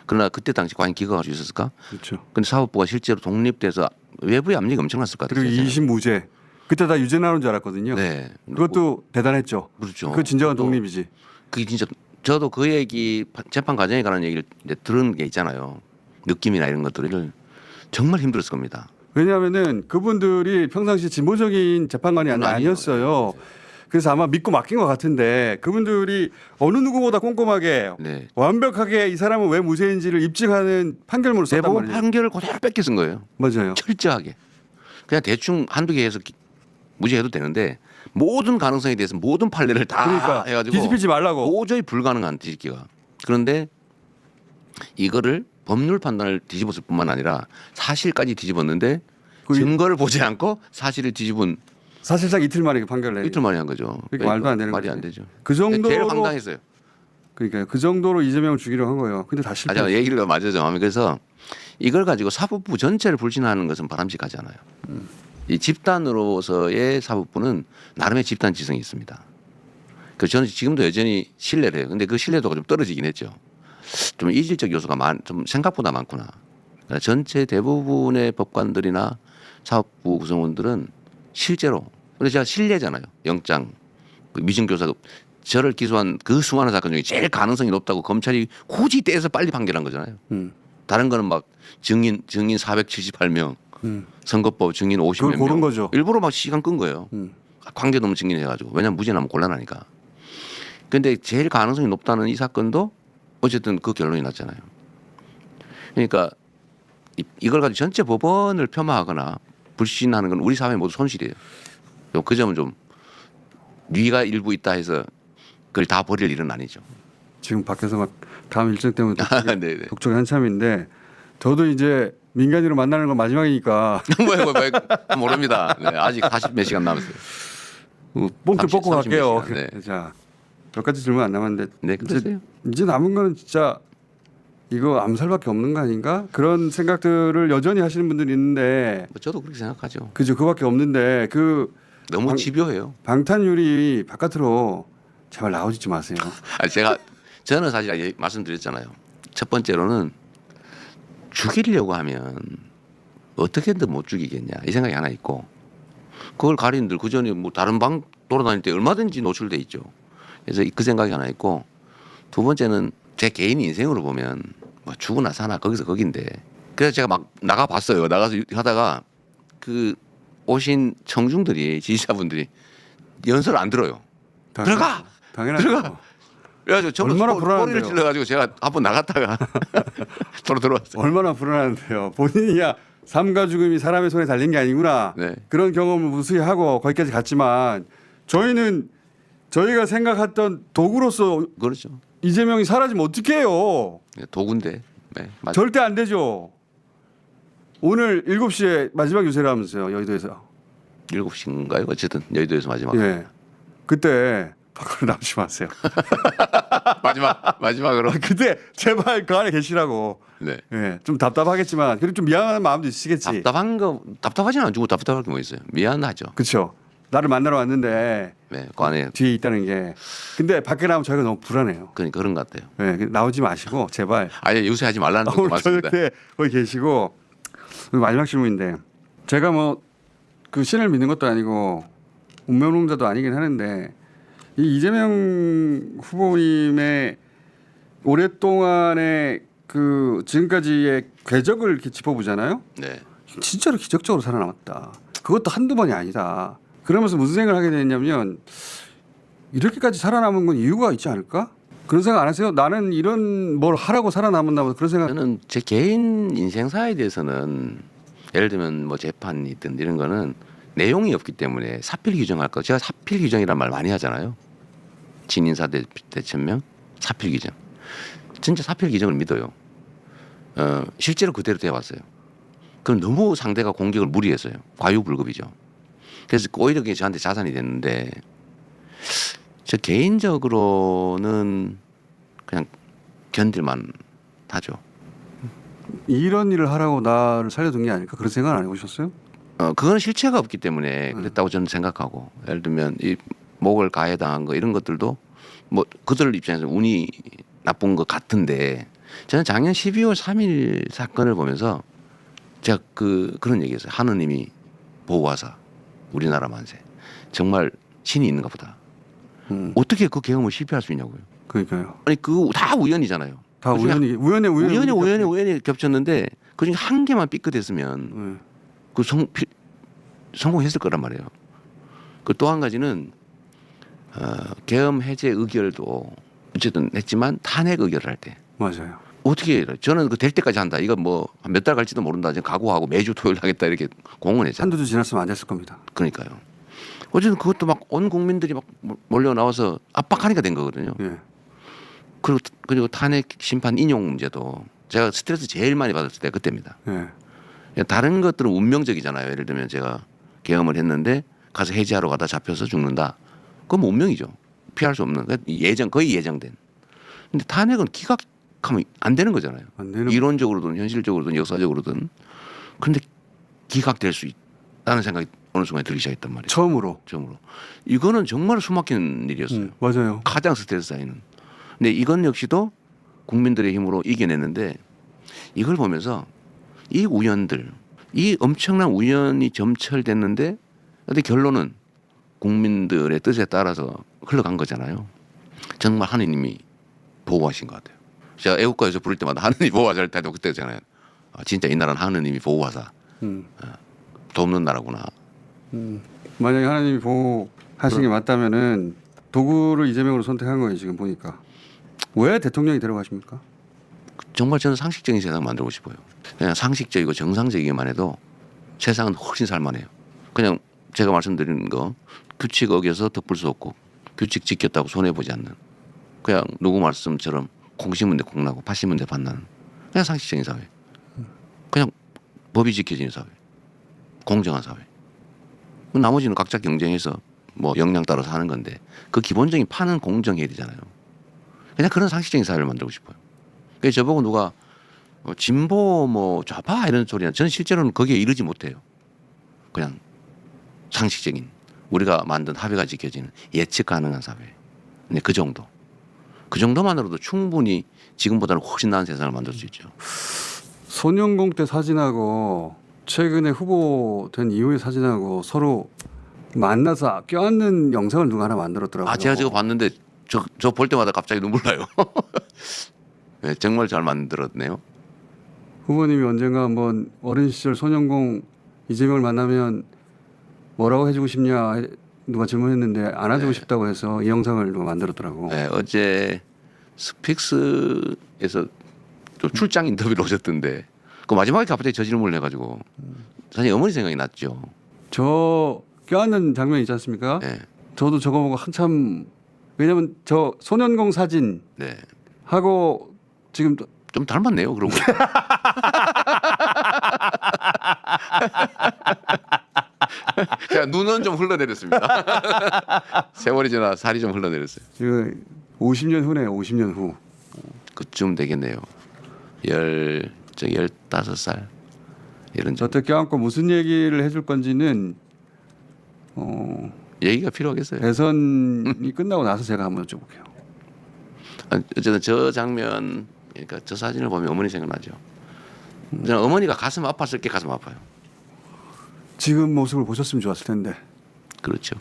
그러나 그때 당시 과연 기각할 수 있었을까? 그렇죠. 근데 사법부가 실제로 독립돼서 외부의 압력이 엄청났을 것 같아요. 그리고 2심 무죄. 그때 다 유죄 나오는 줄 알았거든요. 네. 그것도 대단했죠. 그렇죠. 그 진정한 또 독립이지. 그게 진짜 저도 그 얘기 재판 과정에 관한 얘기를 이제 들은 게 있잖아요. 느낌이나 이런 것들을 정말 힘들었을 겁니다. 왜냐하면은 그분들이 평상시 진보적인 재판관이 아니었어요. 그래서 아마 믿고 맡긴 것 같은데 그분들이 어느 누구보다 꼼꼼하게 네. 완벽하게 이 사람은 왜 무죄인지를 입증하는 판결문을 썼단 대법원 말이에요. 판결을 그대로 뺏겨 쓴 거예요. 맞아요. 철저하게. 그냥 대충 한두 개 해서 무죄해도 되는데 모든 가능성에 대해서 모든 판례를 다 그러니까 해가지고 뒤집히지 말라고. 도저히 불가능한 뒤집기가. 그런데 이거를 법률 판단을 뒤집었을 뿐만 아니라 사실까지 뒤집었는데 증거를 보지 않고 사실을 뒤집은 사실상 이틀 만에 그 판결을 내린. 이틀 만에 한 거죠. 그러니까 말도 안 되는 말이 거지. 안 되죠. 그 정도로 제일 황당했어요. 그러니까 그 정도로 이재명을 죽이려 한 거예요. 근데 다 실패. 맞아, 얘기를 맞아요. 그래서 이걸 가지고 사법부 전체를 불신하는 것은 바람직하지 않아요. 이 집단으로서의 사법부는 나름의 집단 지성이 있습니다. 그 저는 지금도 여전히 신뢰를 해요. 근데 그 신뢰도가 좀 떨어지긴 했죠. 좀 이질적 요소가 좀 생각보다 많구나. 그러니까 전체 대부분의 법관들이나 사법부 구성원들은 실제로 근데 제가 신뢰잖아요. 영장 그 미증교사 저를 기소한 그 수많은 사건 중에 제일 가능성이 높다고 검찰이 굳이 떼서 빨리 판결한 거잖아요. 다른 거는 막 증인 478명, 선거법 증인 50몇 그걸 명. 고른 거죠. 일부러 막 시간 끈 거예요. 관계도 없는 증인해가지고. 왜냐하면 무죄 나면 곤란하니까. 근데 제일 가능성이 높다는 이 사건도 어쨌든 그 결론이 났잖아요. 그러니까 이걸 가지고 전체 법원을 폄하하거나 불신하는 건 우리 사회 모두 손실이에요. 그 점은 좀 뉘가 일부 있다 해서 그걸 다 버릴 일은 아니죠. 지금 밖에서 막 다음 일정 때문에 네네. 독촉이 한참인데 저도 이제 민간인으로 만나는 건 마지막이니까 뭐 모릅니다. 네, 아직 40몇 시간 남았어요. 뽕트 30, 뽑고 갈게요. 30몇 시간, 네. 자, 몇 가지 질문 안 남았는데 네, 그러세요. 이제 남은 거는 진짜 이거 암살밖에 없는 거 아닌가? 그런 생각들을 여전히 하시는 분들이 있는데 뭐 저도 그렇게 생각하죠. 그죠? 그밖에 없는데 그 너무 집요해요. 방탄유리 바깥으로 제발 나오지 마세요. 아니, 저는 사실 말씀드렸잖아요. 첫 번째로는 죽이려고 하면 어떻게든 못 죽이겠냐 이 생각이 하나 있고 그걸 가린들 그 전에 뭐 다른 방 돌아다닐 때 얼마든지 노출돼 있죠. 그래서 그 생각이 하나 있고 두 번째는 제 개인 인생으로 보면 뭐 죽으나 사나 거기서 거긴데 그래서 제가 막 나가 봤어요. 나가서 하다가 그 오신 청중들이 지지자분들이 연설 안 들어요. 들어가! 당연하죠. 들어가! 그래가지고 전부 얼마나 소리를 불안한데요. 질러가지고 제가 한번 나갔다가 바로 들어왔어요. 얼마나 불안한데요. 본인이 야 삶과 죽음이 사람의 손에 달린 게 아니구나. 네. 그런 경험을 무수히 하고 거기까지 갔지만 저희는 저희가 생각했던 도구로서 그렇죠. 이재명이 사라지면 어떡해요. 도구인데. 네, 맞아요. 절대 안 되죠. 오늘 7시에 마지막 유세라면서요. 여의도에서. 7시인가요? 어쨌든 여의도에서 마지막. 예. 그때 밖으로 나오지 마세요. 마지막으로. 그때 제발 그 안에 계시라고. 네. 예. 좀 답답하겠지만 그리고 좀 미안한 마음도 있으시겠지. 답답하지는 않고 답답할 게 뭐 있어요. 미안하죠. 그렇죠. 나를 만나러 왔는데 네, 그 안에 뒤에 있다는 게. 근데 밖에 나오면 저희가 너무 불안해요. 그러니까 그런 것 같아요. 예. 나오지 마시고 제발. 아예 요새하지 말라는 것도 오늘 맞습니다. 저녁 때 거기 계시고 마지막 질문인데 제가 뭐 그 신을 믿는 것도 아니고 운명론자도 아니긴 하는데 이 이재명 후보님의 오랫동안의 그 지금까지의 궤적을 이렇게 짚어보잖아요. 네. 진짜로 기적적으로 살아남았다. 그것도 한두 번이 아니다. 그러면서 무슨 생각을 하게 됐냐면 이렇게까지 살아남은 건 이유가 있지 않을까? 그런 생각 안 하세요? 나는 이런 뭘 하라고 살아남았나 보다 그런 생각. 저는 제 개인 인생사에 대해서는 예를 들면 뭐 재판이든 이런 거는 내용이 없기 때문에 사필 규정할 거. 제가 사필 규정이란 말 많이 하잖아요. 진인사 대천명 사필 규정. 진짜 사필 규정을 믿어요. 실제로 그대로 되어왔어요. 그럼 너무 상대가 공격을 무리했어요. 과유불급이죠. 그래서 오히려 그게 저한테 자산이 됐는데 저 개인적으로는 그냥 견딜만 하죠. 이런 일을 하라고 나를 살려둔 게 아닐까 그런 생각 안 해보셨어요? 그건 실체가 없기 때문에 그랬다고 저는 생각하고 예를 들면 이 목을 가해당한 거 이런 것들도 뭐 그들 입장에서 운이 나쁜 것 같은데 저는 작년 12월 3일 사건을 보면서 제가 그런 얘기했어요. 하느님이 보호하사 우리나라 만세 정말 신이 있는가 보다. 어떻게 그 경험을 실패할 수 있냐고요. 그러니까요. 아니 그 다 우연이잖아요. 다 우연히 겹쳤는데 그중에 한 개만 삐끗했으면 그 성공했을 거란 말이에요. 그 또 한 가지는 계엄 해제 의결도 어쨌든 했지만 탄핵 의결을 할 때 맞아요. 어떻게 해요? 저는 그 될 때까지 한다. 이거 뭐 몇 달 갈지도 모른다. 지금 각오하고 매주 토요일 하겠다 이렇게 공언했잖아요. 한두 주 지났으면 안 됐을 겁니다. 그러니까요. 어쨌든 그것도 막 온 국민들이 막 몰려 나와서 압박하니까 된 거거든요. 예. 그리고 탄핵 심판 인용 문제도 제가 스트레스 제일 많이 받았을 때 그때입니다. 예. 다른 것들은 운명적이잖아요. 예를 들면 제가 계엄을 했는데 가서 해제하러 가다 잡혀서 죽는다. 그건 뭐 운명이죠. 피할 수 없는. 거의 예정된. 근데 탄핵은 기각하면 안 되는 거잖아요. 안 되는 이론적으로든 현실적으로든 역사적으로든. 그런데 기각될 수 있다는 생각이 어느 순간에 들기 시작했단 말이에요. 처음으로. 이거는 정말 숨막히는 일이었어요. 맞아요. 가장 스트레스 쌓이는. 근데 이건 역시도 국민들의 힘으로 이겨냈는데 이걸 보면서 이 우연들, 이 엄청난 우연이 점철됐는데 근데 결론은 국민들의 뜻에 따라서 흘러간 거잖아요. 정말 하느님이 보호하신 것 같아요. 제가 애국가에서 부를 때마다 하느님이 보호하자 할 때도 그때잖아요. 진짜 이 나라는 하느님이 보호하사 돕는 나라구나. 만약에 하나님이 보호하신 게 맞다면은 도구를 이재명으로 선택한 거예요. 지금 보니까. 왜 대통령이 데려가십니까? 정말 저는 상식적인 세상 만들고 싶어요. 그냥 상식적이고 정상적이기만 해도 세상은 훨씬 살만해요. 그냥 제가 말씀드리는 거 규칙 어겨서 덮을 수 없고 규칙 지켰다고 손해 보지 않는 그냥 누구 말씀처럼 공시문대 공나고 파시문대 반나는 그냥 상식적인 사회. 그냥 법이 지켜지는 사회. 공정한 사회. 나머지는 각자 경쟁해서 뭐 역량 따라서 하는 건데 그 기본적인 판은 공정해야 되잖아요. 그냥 그런 상식적인 사회를 만들고 싶어요. 그래서 저보고 누가 진보 뭐 좌파 이런 소리나 저는 실제로는 거기에 이르지 못해요. 그냥 상식적인 우리가 만든 합의가 지켜지는 예측 가능한 사회. 네, 그 정도. 그 정도만으로도 충분히 지금보다는 훨씬 나은 세상을 만들 수 있죠. 소년공 때 사진하고 최근에 후보된 이후의 사진하고 서로 만나서 껴안는 영상을 누가 하나 만들었더라고요. 아, 제가 저거 봤는데 저 볼 때마다 갑자기 눈물 나요. 네, 정말 잘 만들었네요. 후보님이 언젠가 한번 어린 시절 소년공 이재명을 만나면 뭐라고 해주고 싶냐 누가 질문했는데 안아주고 싶다고 해서 이 영상을 누가 만들었더라고. 네, 어제 스픽스에서 좀 출장 인터뷰를 오셨던데 그 마지막에 갑자기 저 질문을 해가지고 사실 어머니 생각이 났죠. 저 껴안는 장면 있지 않습니까? 네, 저도 저거 보고 한참 왜냐면 저 소년공 사진 네, 하고 지금 좀 닮았네요. 그러고. 자, 눈은 좀 흘러내렸습니다. 세월이 지나 살이 좀 흘러내렸어요. 지금 50년 후네요. 50년 후. 그쯤 되겠네요. 15살 이런 정 저때 껴안고 무슨 얘기를 해줄 건지는 얘기가 필요하겠어요. 대선이 끝나고 나서 제가 한번 여쭤볼게요. 어쨌든 저 장면, 그러니까 저 사진을 보면 어머니 생각나죠. 저는 어머니가 가슴 아팠을 게 가슴 아파요. 지금 모습을 보셨으면 좋았을 텐데. 그렇죠.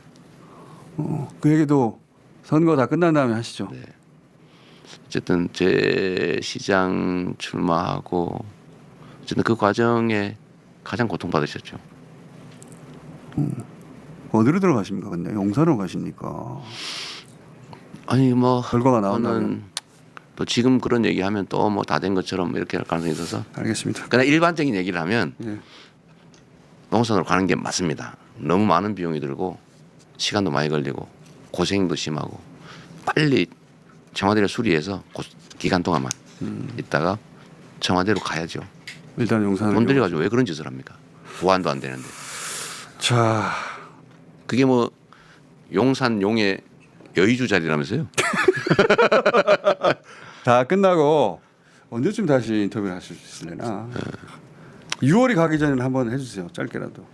그 얘기도 선거 다 끝난 다음에 하시죠. 네. 어쨌든 제 시장 출마하고 어쨌든 그 과정에 가장 고통받으셨죠. 어디로 들어가십니까? 근데 용산으로 가십니까? 아니 뭐 결과가 나온다면. 저는 또 지금 그런 얘기하면 또 뭐 다 된 것처럼 이렇게 할 가능성이 있어서 알겠습니다. 그냥 일반적인 얘기를 하면 예. 농산으로 가는 게 맞습니다. 너무 많은 비용이 들고 시간도 많이 걸리고 고생도 심하고 빨리 청와대를 수리해서 기간 동안만 있다가 청와대로 가야죠. 일단 용산으로. 돈 들여가지고 왜 그런 짓을 합니까? 보안도 안 되는데. 자, 그게 뭐 용산 용의 여의주 자리라면서요? 다 끝나고 언제쯤 다시 인터뷰를 하실 수 있을래나? 6월이 가기 전에 한번 해주세요. 짧게라도.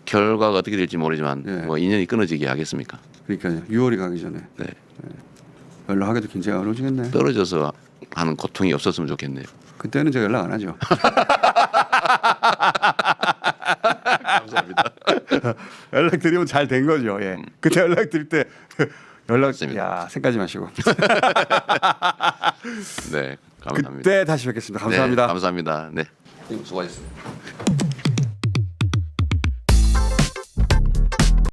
결과가 어떻게 될지 모르지만 예. 뭐 인연이 끊어지게 하겠습니까? 그러니까요. 6월이 가기 전에 네. 연락하기도 굉장히 어려워지겠네. 떨어져서 하는 고통이 없었으면 좋겠네요. 그때는 제가 연락 안 하죠. 감사합니다. 연락 드리면 잘 된 거죠. 예. 그때 연락 드릴 때 연락. 맞습니다. 야, 생각하지 마시고. 네, 감사합니다. 그때 다시 뵙겠습니다. 감사합니다. 네, 감사합니다. 네, 수고하셨습니다.